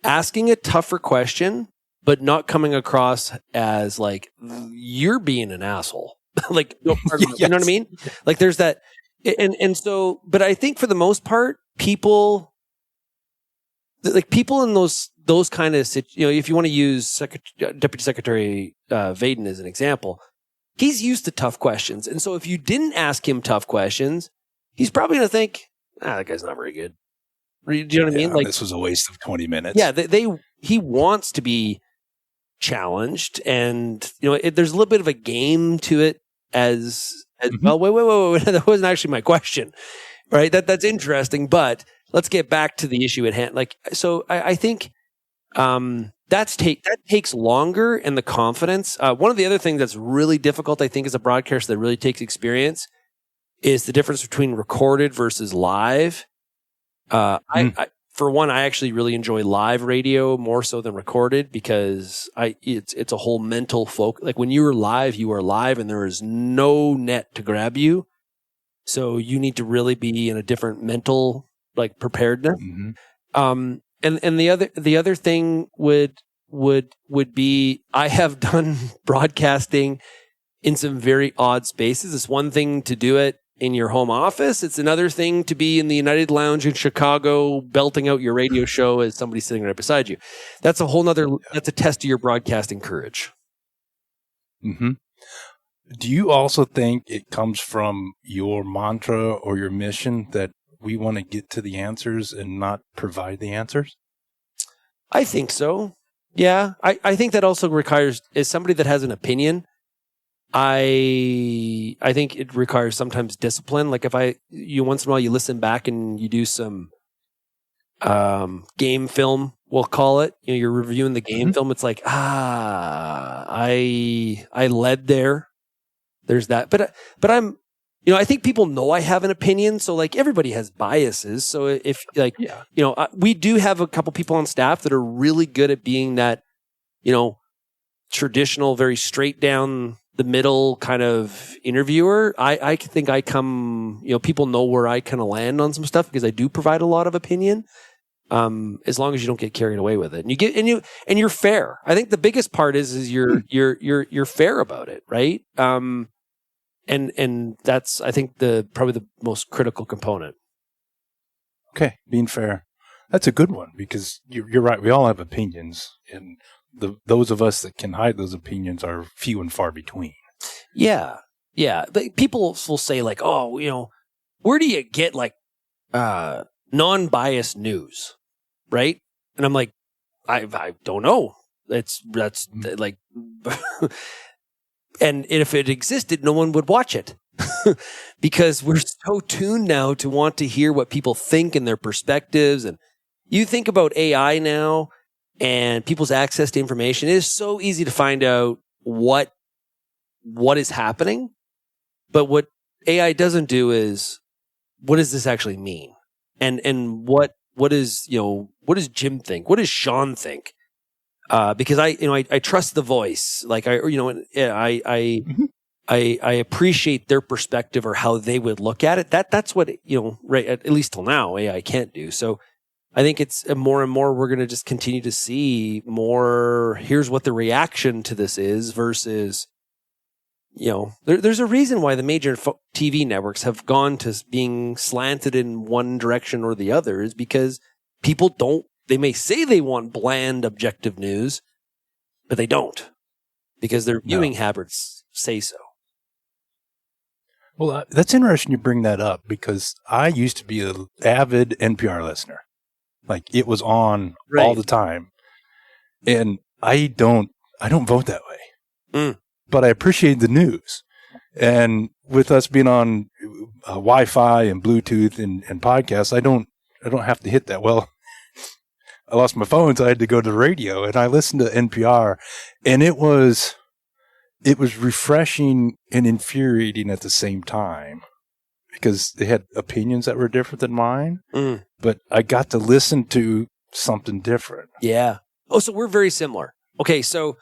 asking a tougher question, but not coming across as like you're being an asshole. Like, you know what I mean? Like there's that. And so, but I think for the most part, people in those kind of, if you want to use Deputy Secretary Vaden as an example, he's used to tough questions. And so if you didn't ask him tough questions, he's probably going to think, that guy's not very good. Do you know what I mean? Like, this was a waste of 20 minutes. Yeah, he wants to be challenged, and there's a little bit of a game to it as well. Wait, that wasn't actually my question, right? That's interesting, but let's get back to the issue at hand. Like, so I think that takes longer, and the confidence. One of the other things that's really difficult, I think, as a broadcaster that really takes experience is the difference between recorded versus live. For one, I actually really enjoy live radio more so than recorded, because it's a whole mental focus. Like when you are live and there is no net to grab you. So you need to really be in a different mental like preparedness. And the other thing would be, I have done broadcasting in some very odd spaces. It's one thing to do it in your home office. It's another thing to be in the United Lounge in Chicago, belting out your radio show as somebody's sitting right beside you. That's a whole nother, that's a test of your broadcasting courage. Mm-hmm. Do you also think it comes from your mantra or your mission that we want to get to the answers and not provide the answers? I think so. Yeah. I think that also requires, as somebody that has an opinion, I think it requires sometimes discipline. Like if once in a while you listen back and you do some game film, we'll call it. You're reviewing the game film. It's like, I led there. There's that. But I'm, I think people know I have an opinion. So like everybody has biases. So if like, we do have a couple people on staff that are really good at being that, traditional, very straight down the middle kind of interviewer. I think I come, people know where I kind of land on some stuff because I do provide a lot of opinion. As long as you don't get carried away with it, and you're fair. I think the biggest part is you're fair about it, right? And And that's, I think, probably the most critical component. Okay, being fair. That's a good one because you're right. We all have opinions, and those of us that can hide those opinions are few and far between. Yeah. Yeah. People will say like, oh, where do you get like non-biased news? Right. And I'm like, I don't know. That's like, and if it existed, no one would watch it because we're so tuned now to want to hear what people think and their perspectives. And you think about AI now and people's access to information. It is so easy to find out what is happening. But what AI doesn't do is, what does this actually mean? And what does Jim think? What does Shaun think? Because I trust the voice. Like I appreciate their perspective or how they would look at it. That's what, right. At least till now, AI can't do. So I think it's more and more, we're going to just continue to see more. Here's what the reaction to this is versus, there's a reason why the major TV networks have gone to being slanted in one direction or the other, is because people they may say they want bland, objective news, but they don't, because their viewing habits say so. Well, that's interesting you bring that up, because I used to be an avid NPR listener. Like, it was on all the time. And I don't vote that way. But I appreciate the news. And with us being on Wi-Fi and Bluetooth and podcasts, I don't have to hit that. Well, I lost my phone, so I had to go to the radio, and I listened to NPR, and it was refreshing and infuriating at the same time, because they had opinions that were different than mine, but I got to listen to something different. Yeah. Oh, so we're very similar. Okay, so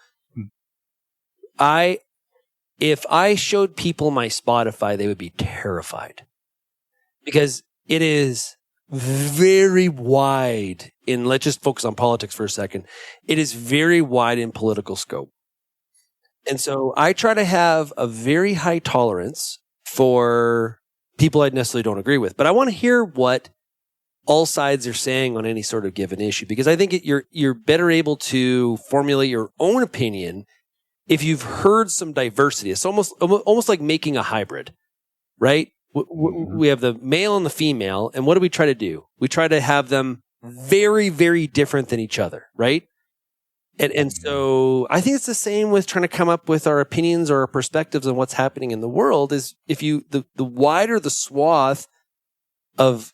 if I showed people my Spotify, they would be terrified, because it is very wide in, let's just focus on politics for a second. It is very wide in political scope. And so I try to have a very high tolerance for people I necessarily don't agree with, but I want to hear what all sides are saying on any sort of given issue, because I think you're better able to formulate your own opinion if you've heard some diversity. It's almost like making a hybrid, right? We have the male and the female, and what do we try to do? We try to have them very, very different than each other, right? And so I think it's the same with trying to come up with our opinions or our perspectives on what's happening in the world. Is if you the wider the swath of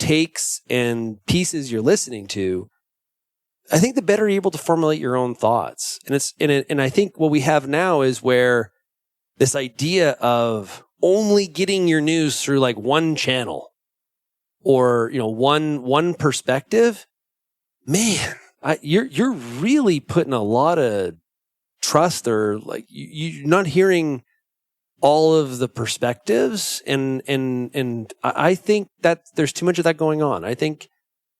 takes and pieces you're listening to, I think the better you're able to formulate your own thoughts. And I think what we have now is where this idea of only getting your news through like one channel or one perspective, man, you're really putting a lot of trust, or like you're not hearing all of the perspectives, and I think that there's too much of that going on. I think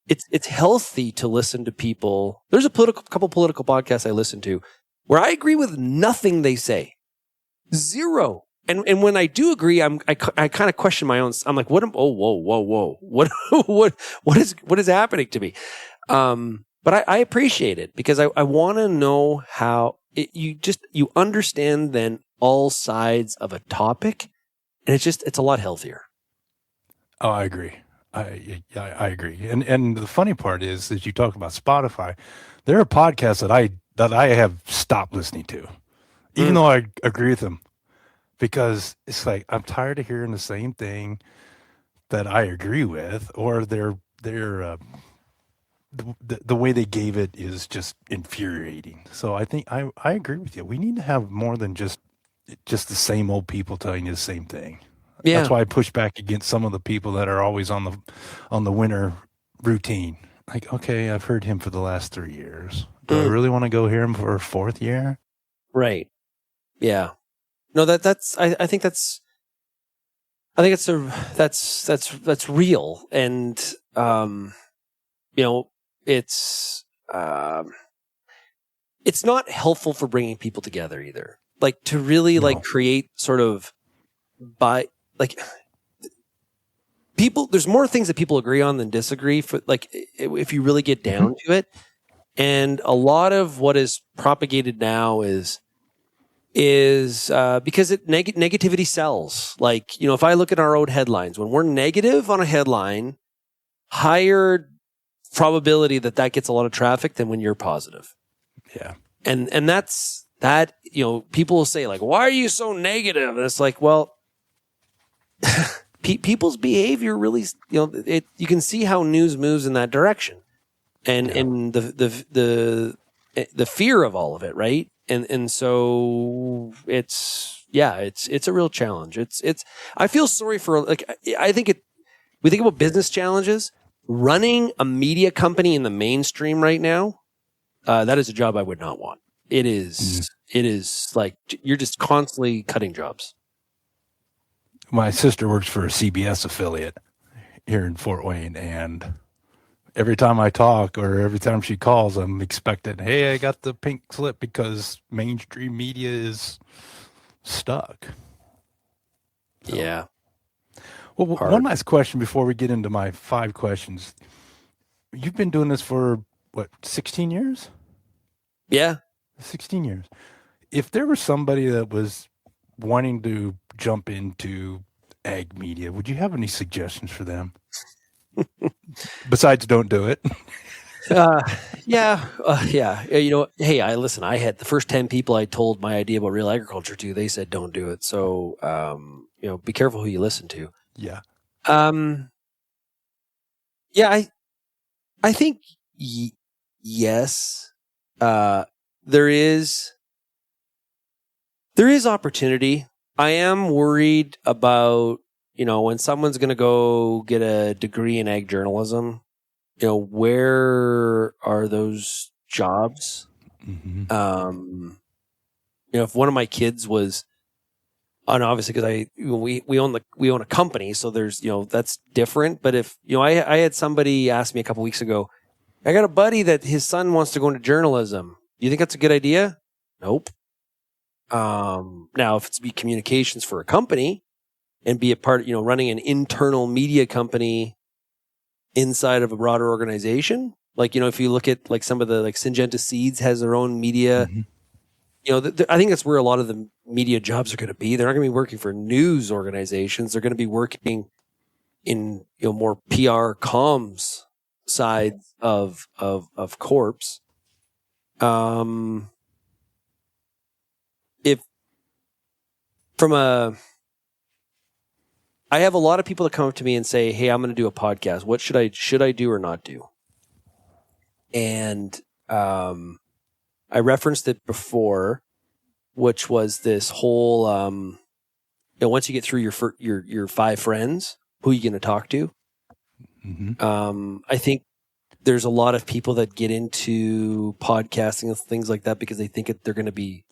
it's healthy to listen to people. There's a couple political podcasts I listen to where I agree with nothing they say, zero. And when I do agree, I kind of question my own. I'm like, whoa, what is happening to me? But I appreciate it, because I want to know how you understand then all sides of a topic, and it's a lot healthier. Oh, I agree. I agree. And the funny part is you talk about Spotify, there are podcasts that I have stopped listening to, even though I agree with them. Because it's like, I'm tired of hearing the same thing that I agree with, or the way they gave it is just infuriating. So I think I agree with you. We need to have more than just the same old people telling you the same thing. Yeah. That's why I push back against some of the people that are always on the winter routine. Like, okay, I've heard him for the last 3 years. Do I really want to go hear him for a fourth year? Right. Yeah. No, that's real. And, it's not helpful for bringing people together either. Like, to really like create sort of by like people. There's more things that people agree on than disagree. For like, if you really get down to it, and a lot of what is propagated now is because negativity sells. Like, if I look at our own headlines, when we're negative on a headline, higher probability that gets a lot of traffic than when you're positive. Yeah. And that's that, people will say like, why are you so negative? And it's like, well, people's behavior really, you can see how news moves in that direction, and the fear of all of it. Right. And so it's a real challenge. I feel sorry for, like, we think about business challenges. Running a media company in the mainstream right now, that is a job I would not want. It is like you're just constantly cutting jobs. My sister works for a CBS affiliate here in Fort Wayne, and every time I talk or every time she calls, I'm expecting, hey, I got the pink slip because mainstream media is stuck. So. Yeah. Well, one last question before we get into my 5 questions. You've been doing this for, 16 years? Yeah. 16 years. If there was somebody that was wanting to jump into ag media, would you have any suggestions for them? Besides, don't do it. Yeah. Hey, I had the first 10 people I told my idea about real agriculture to, they said, don't do it. So, be careful who you listen to. Yeah. Yeah, I think yes. There is opportunity. I am worried about, when someone's going to go get a degree in ag journalism, where are those jobs? Mm-hmm. If one of my kids was, and obviously because we own a company, so there's, that's different. But if, I had somebody ask me a couple weeks ago, I got a buddy that his son wants to go into journalism. Do you think that's a good idea? Nope. Now if it's to be communications for a company and be a part, running an internal media company inside of a broader organization, like, if you look at like some of the, like Syngenta Seeds has their own media, I think that's where a lot of the media jobs are going to be. They're not going to be working for news organizations. They're going to be working in, more PR comms side of corps. I have a lot of people that come up to me and say, hey, I'm going to do a podcast. What should I do or not do? And, I referenced it before, which was this whole, once you get through your 5 friends, who are you going to talk to? Mm-hmm. I think there's a lot of people that get into podcasting and things like that because they think they're going to be,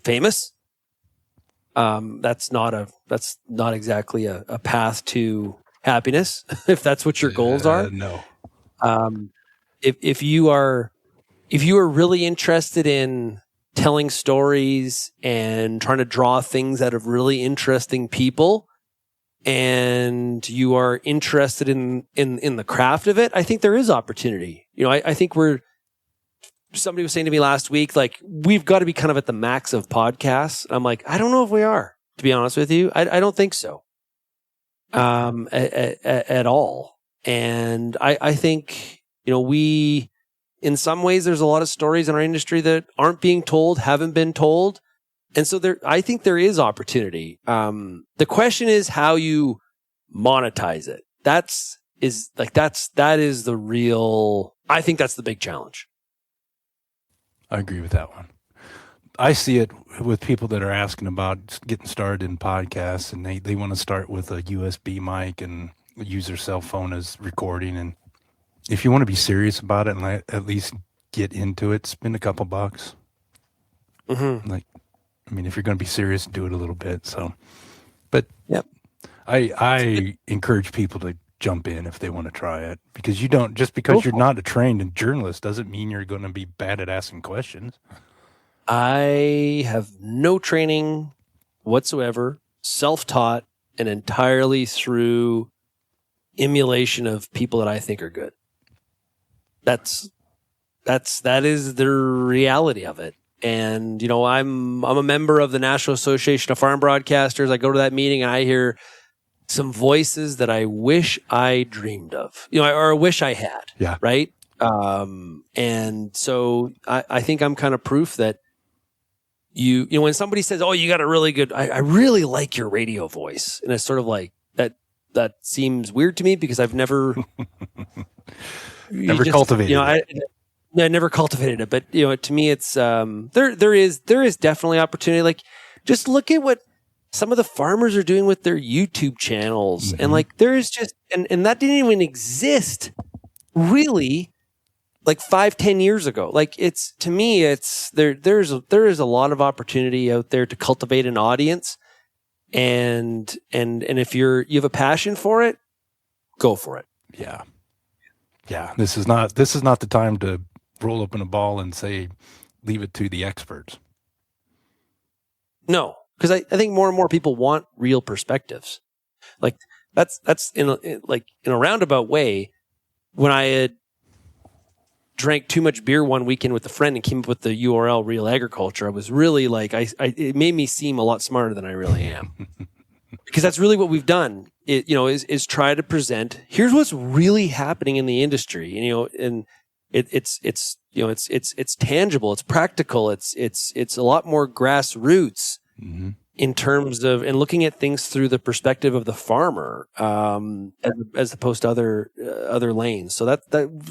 famous. That's not exactly a path to happiness if that's what your goals are. No. If you are really interested in telling stories and trying to draw things out of really interesting people, and you are interested in the craft of it, I think there is opportunity. I think somebody was saying to me last week, like, we've got to be kind of at the max of podcasts. I'm like, I don't know if we are, to be honest with you. I don't think so. At all. And I think, in some ways, there's a lot of stories in our industry that aren't being told, haven't been told. And so I think there is opportunity. The question is how you monetize it. That is the real, I think that's the big challenge. I agree with that one. I see it with people that are asking about getting started in podcasts, and they want to start with a USB mic and use their cell phone as recording. And if you want to be serious about it and at least get into it, spend a couple bucks. Mm-hmm. If you're going to be serious, do it a little bit. So, but yep. I encourage people to jump in if they want to try it, because you're not a trained journalist doesn't mean you're going to be bad at asking questions. I have no training whatsoever self-taught and entirely through emulation of people that I think are good. That is the reality of it. And, I'm a member of the National Association of Farm Broadcasters. I go to that meeting and I hear some voices that I wish I dreamed of, or wish I had. Yeah. Right. And so I think I'm kind of proof that when somebody says, "Oh, you got a really good," I really like your radio voice. And it's sort of like that seems weird to me because I've never, cultivated it. I never cultivated it, but to me, it's there is definitely opportunity. Like, just look at what some of the farmers are doing with their YouTube channels, and like there is just and that didn't even exist really, like 5-10 years ago. Like it's to me, it's there is a lot of opportunity out there to cultivate an audience, and if you have a passion for it, go for it. Yeah. This is not the time to roll up in a ball and say, leave it to the experts. No, because I think more and more people want real perspectives. Like that's in a roundabout way. When I had drank too much beer one weekend with a friend and came up with the URL RealAgriculture, I was really like, it made me seem a lot smarter than I really am. Because that's really what we've done. Is try to present. Here's what's really happening in the industry. And it's tangible. It's practical. It's a lot more grassroots in terms of and looking at things through the perspective of the farmer, as opposed to other lanes. So that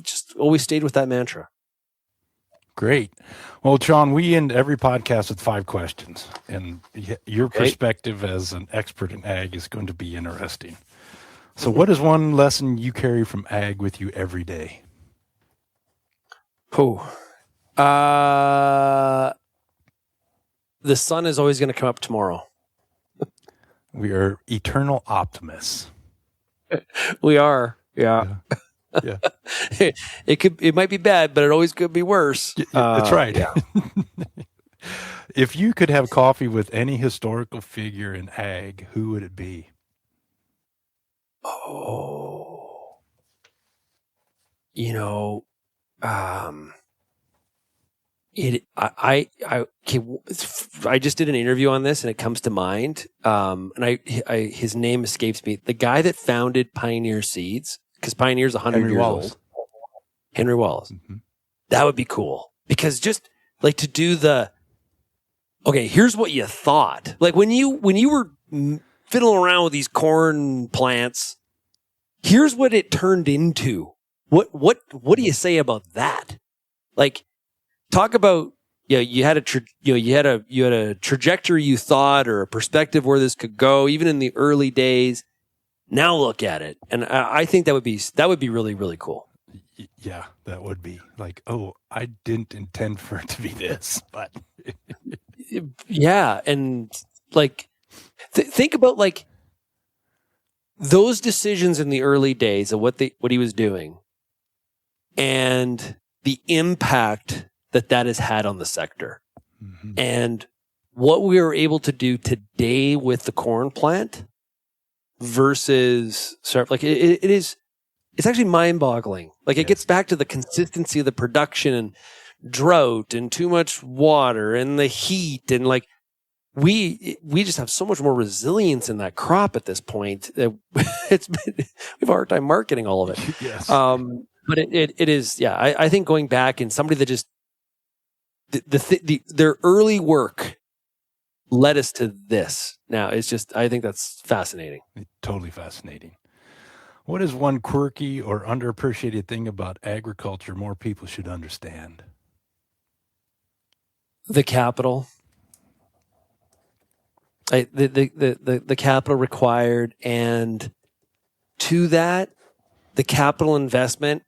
just always stayed with that mantra. Great. Well, Shaun, we end every podcast with 5 questions, and your perspective as an expert in ag is going to be interesting. So what is one lesson you carry from ag with you every day? The sun is always going to come up tomorrow. We are eternal optimists. We are. Yeah. Yeah. It might be bad, but it always could be worse. That's right. Yeah. If you could have coffee with any historical figure in ag, who would it be? Oh, I just did an interview on this and it comes to mind. And his name escapes me. The guy that founded Pioneer Seeds, because Pioneer's 100 years old. Henry Wallace. Mm-hmm. That would be cool. Because just like to do here's what you thought. Like when you were fiddling around with these corn plants, here's what it turned into. What do you say about that? Like, talk about you had a trajectory you thought or a perspective where this could go, even in the early days. Now look at it, and I think that would be really, really cool. Yeah, that would be like, oh, I didn't intend for it to be this, but yeah, and like think about like those decisions in the early days of what he was doing, and the impact that has had on the sector, and what we were able to do today with the corn plant versus it's actually mind-boggling. Like it gets back to the consistency of the production and drought and too much water and the heat and like we just have so much more resilience in that crop at this point. We have a hard time marketing all of it. Yes. But it is, yeah. I think going back and somebody that just their early work led us to this. Now it's just, I think that's fascinating. Totally fascinating. What is one quirky or underappreciated thing about agriculture more people should understand? The capital. The capital required, and to that, the capital investment.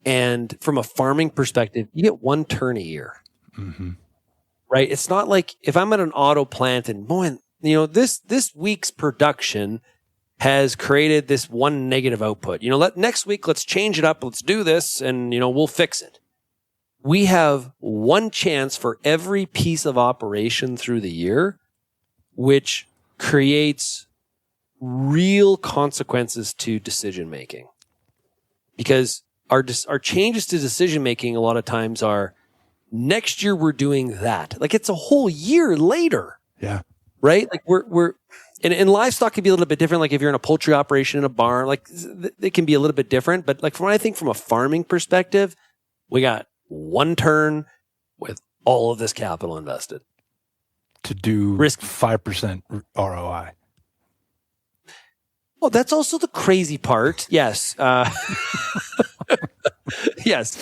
And from a farming perspective, you get one turn a year, right? It's not like if I'm at an auto plant and boy, this week's production has created this one negative output. Next week, let's change it up. Let's do this, and we'll fix it. We have one chance for every piece of operation through the year which creates real consequences to decision making. Because our changes to decision making a lot of times are, next year we're doing that. Like it's a whole year later. Yeah. Right? Like we're and livestock can be a little bit different. Like if you're in a poultry operation in a barn, like it can be a little bit different. But like from what I think from a farming perspective, we got one turn with all of this capital invested. To do risk 5% ROI. Well, that's also the crazy part. Yes. Yes.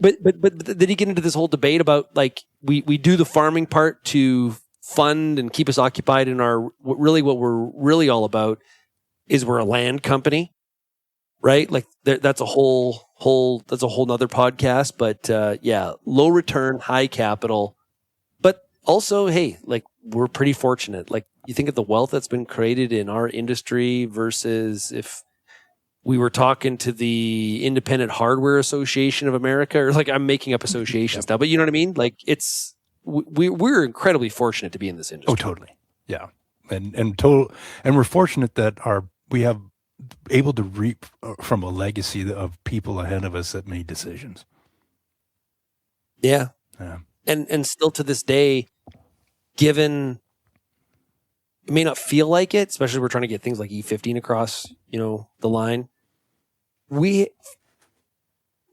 But then you get into this whole debate about like we do the farming part to fund and keep us occupied in our what we're really all about is we're a land company, right? Like that's a whole nother podcast. But yeah, low return, high capital. But also, hey, like we're pretty fortunate. Like you think of the wealth that's been created in our industry versus if we were talking to the Independent Hardware Association of America, or like I'm making up associations now, but you know what I mean? Like it's we're incredibly fortunate to be in this industry. Oh, totally. Yeah. And we're fortunate that we have able to reap from a legacy of people ahead of us that made decisions. Yeah. Yeah. And still to this day, given it may not feel like it, especially we're trying to get things like E15 across, the line.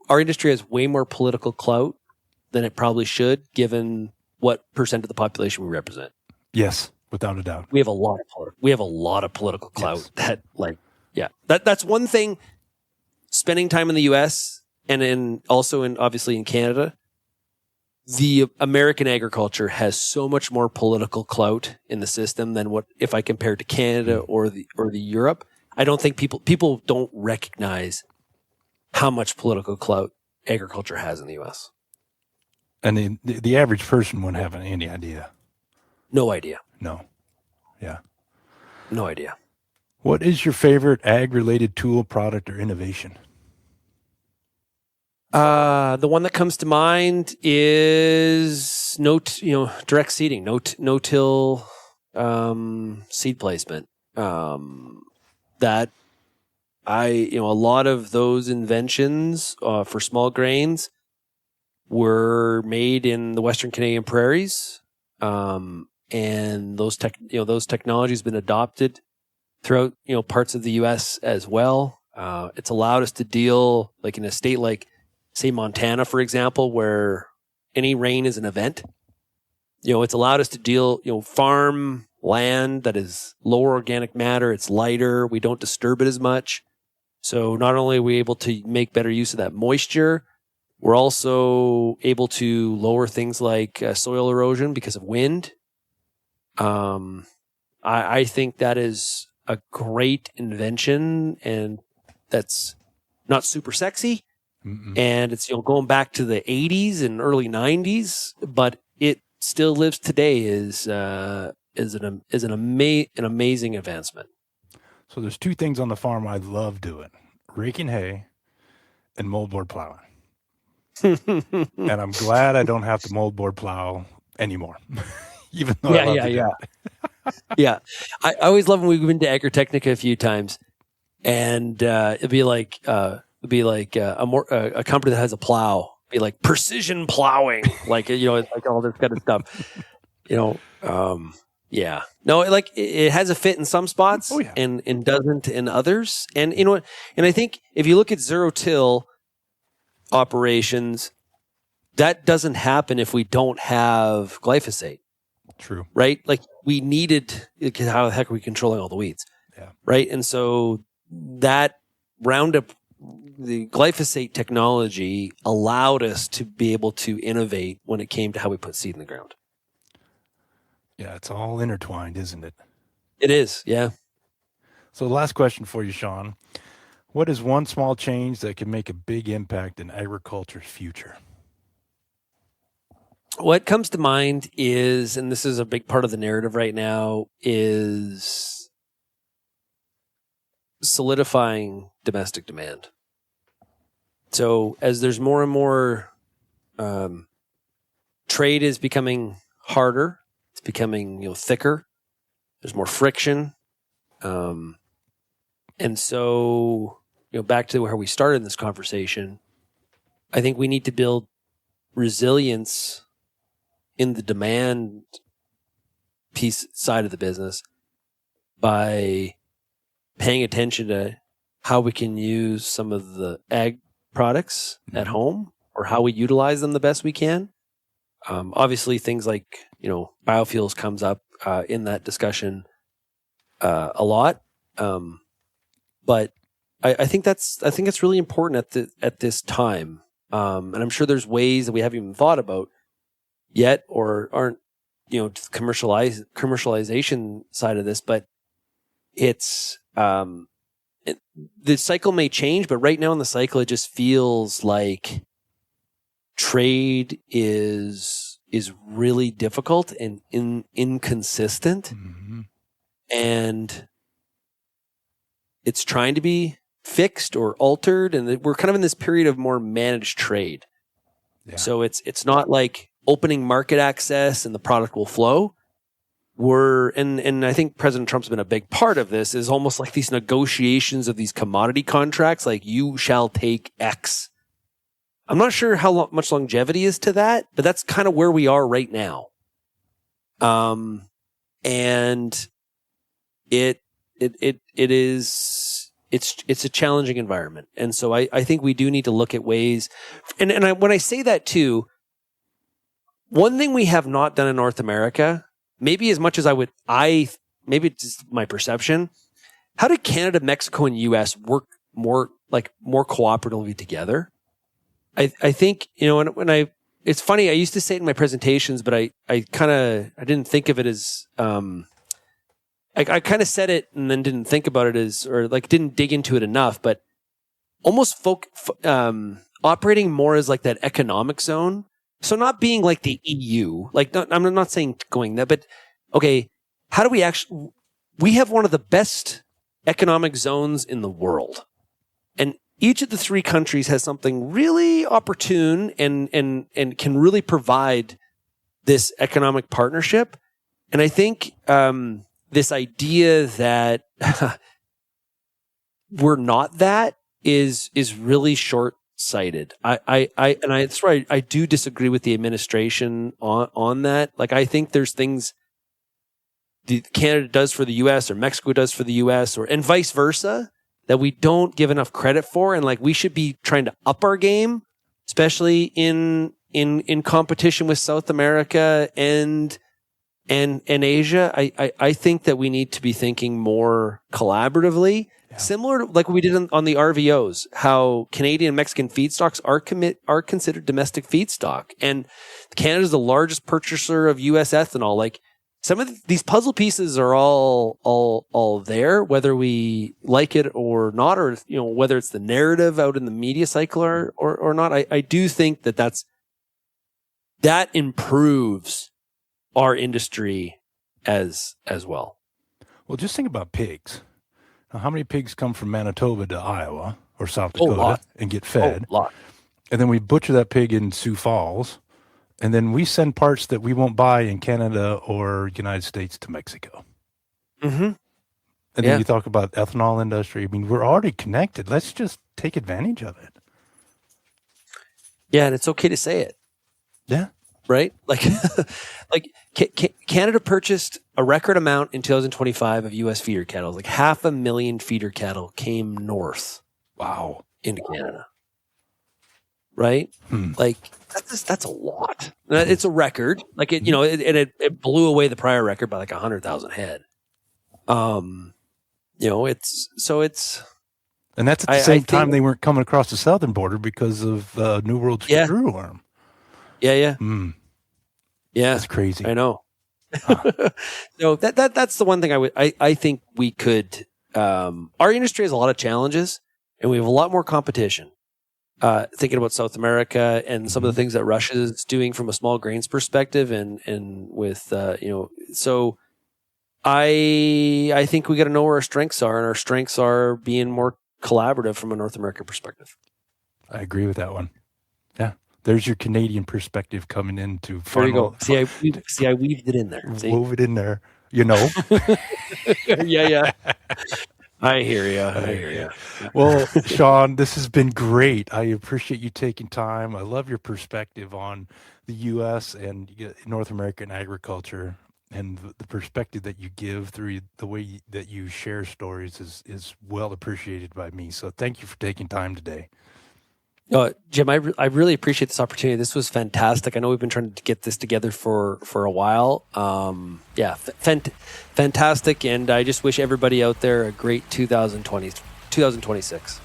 Our industry has way more political clout than it probably should, given what percent of the population we represent. Yes, without a doubt. We have a lot of political clout. Yes. That's one thing. Spending time in the U.S. and obviously in Canada, the American agriculture has so much more political clout in the system than what if I compare to Canada or the Europe. I don't think people don't recognize how much political clout agriculture has in the U.S. And the average person wouldn't have any idea. No idea. No. Yeah. No idea. What is your favorite ag-related tool, product, or innovation? The one that comes to mind is direct seeding, no-till seed placement. That a lot of those inventions for small grains were made in the Western Canadian prairies, and those technologies have been adopted throughout parts of the U.S. as well. It's allowed us to deal like in a state like, say, Montana, for example, where any rain is an event. It's allowed us to deal, farm land that is lower organic matter. It's lighter. We don't disturb it as much. So not only are we able to make better use of that moisture, we're also able to lower things like soil erosion because of wind. I think that is a great invention, and that's not super sexy. Mm-mm. And it's going back to the 80s and early 90s, but it still lives today is an amazing advancement. So there's two things on the farm I love doing: raking hay and moldboard plowing. And I'm glad I don't have to moldboard plow anymore, even though I love to do it. Yeah. I always love when we've been to Agritechnica a few times, and it'd be like a company that has a plow, be like precision plowing, like like all this kind of stuff. Yeah. No, like it has a fit in some spots, Oh, yeah. and doesn't in others. And and I think if you look at zero-till operations, that doesn't happen if we don't have glyphosate. True. Right? Like we needed, how the heck are we controlling all the weeds? Yeah. Right? And so that Roundup, the glyphosate technology allowed us to be able to innovate when it came to how we put seed in the ground. Yeah, it's all intertwined, isn't it? It is, yeah. So the last question for you, Shaun. What is one small change that can make a big impact in agriculture's future? What comes to mind is, and this is a big part of the narrative right now, is solidifying domestic demand. So as there's more and more trade is becoming harder, it's becoming thicker. There's more friction. And so, back to where we started in this conversation, I think we need to build resilience in the demand piece side of the business by paying attention to how we can use some of the ag products at home or how we utilize them the best we can. Obviously, things like, biofuels comes up in that discussion a lot. But I think it's really important at this time. And I'm sure there's ways that we haven't even thought about yet or aren't, commercialization side of this, but it's, the cycle may change, but right now in the cycle, it just feels like trade is really difficult and inconsistent. Mm-hmm. And it's trying to be fixed or altered. And we're kind of in this period of more managed trade. Yeah. So it's not like opening market access and the product will flow. And I think President Trump's been a big part of this, is almost like these negotiations of these commodity contracts, like you shall take X. I'm not sure how much longevity is to that, but that's kind of where we are right now. And it's a challenging environment. And so I think we do need to look at ways. And when I say that too, one thing we have not done in North America, maybe as much as maybe it's just my perception, how did Canada, Mexico, and US work more cooperatively together? I think, it's funny, I used to say it in my presentations, but I didn't think of it as, I kind of said it and then didn't think about it didn't dig into it enough, but almost operating more as like that economic zone. So not being like the EU, I'm not saying going there, but okay, how do we have one of the best economic zones in the world. And each of the three countries has something really opportune and can really provide this economic partnership. And I think, this idea that we're not that is really short-sighted. That's right. I do disagree with the administration on that. Like, I think there's things Canada does for the U.S. or Mexico does for the U.S. and vice versa that we don't give enough credit for, and like we should be trying to up our game, especially in competition with South America and Asia. I think that we need to be thinking more collaboratively, similar to like we did on the RVOs, how Canadian and Mexican feedstocks are considered domestic feedstock. And Canada is the largest purchaser of U.S. ethanol. Like some of these puzzle pieces are all there, whether we like it or not, or whether it's the narrative out in the media cycle or not. I do think that improves our industry as well. Well, just think about pigs. Now, how many pigs come from Manitoba to Iowa or South Dakota and get fed? A lot. And then we butcher that pig in Sioux Falls, and then we send parts that we won't buy in Canada or United States to Mexico. Mm-hmm. And then you talk about ethanol industry. I mean, we're already connected. Let's just take advantage of it. Yeah, and it's okay to say it. Yeah. Right? Like Canada purchased a record amount in 2025 of U.S. feeder cattle. Like 500,000 feeder cattle came north. Wow. Into Canada. Right? Like that's a lot. It's a record. Like it blew away the prior record by like 100,000 head. And that's at the same time they weren't coming across the southern border because of New World screw worm. Yeah. Yeah. That's crazy. I know. So that's the one thing I think we could, our industry has a lot of challenges and we have a lot more competition. Thinking about South America and some of the things that Russia is doing from a small grains perspective and with, so I think we got to know where our strengths are, and our strengths are being more collaborative from a North American perspective. I agree with that one. Yeah. There's your Canadian perspective coming into funnel. There you go. See, I weaved it in there. Wove it in there. you know. Yeah. I hear you. Well, Shaun, this has been great. I appreciate you taking time. I love your perspective on the U.S. and North American agriculture, and the perspective that you give through the way that you share stories is well appreciated by me. So thank you for taking time today. Jim, I really appreciate this opportunity. This was fantastic. I know we've been trying to get this together for a while. Fantastic. And I just wish everybody out there a great 2026.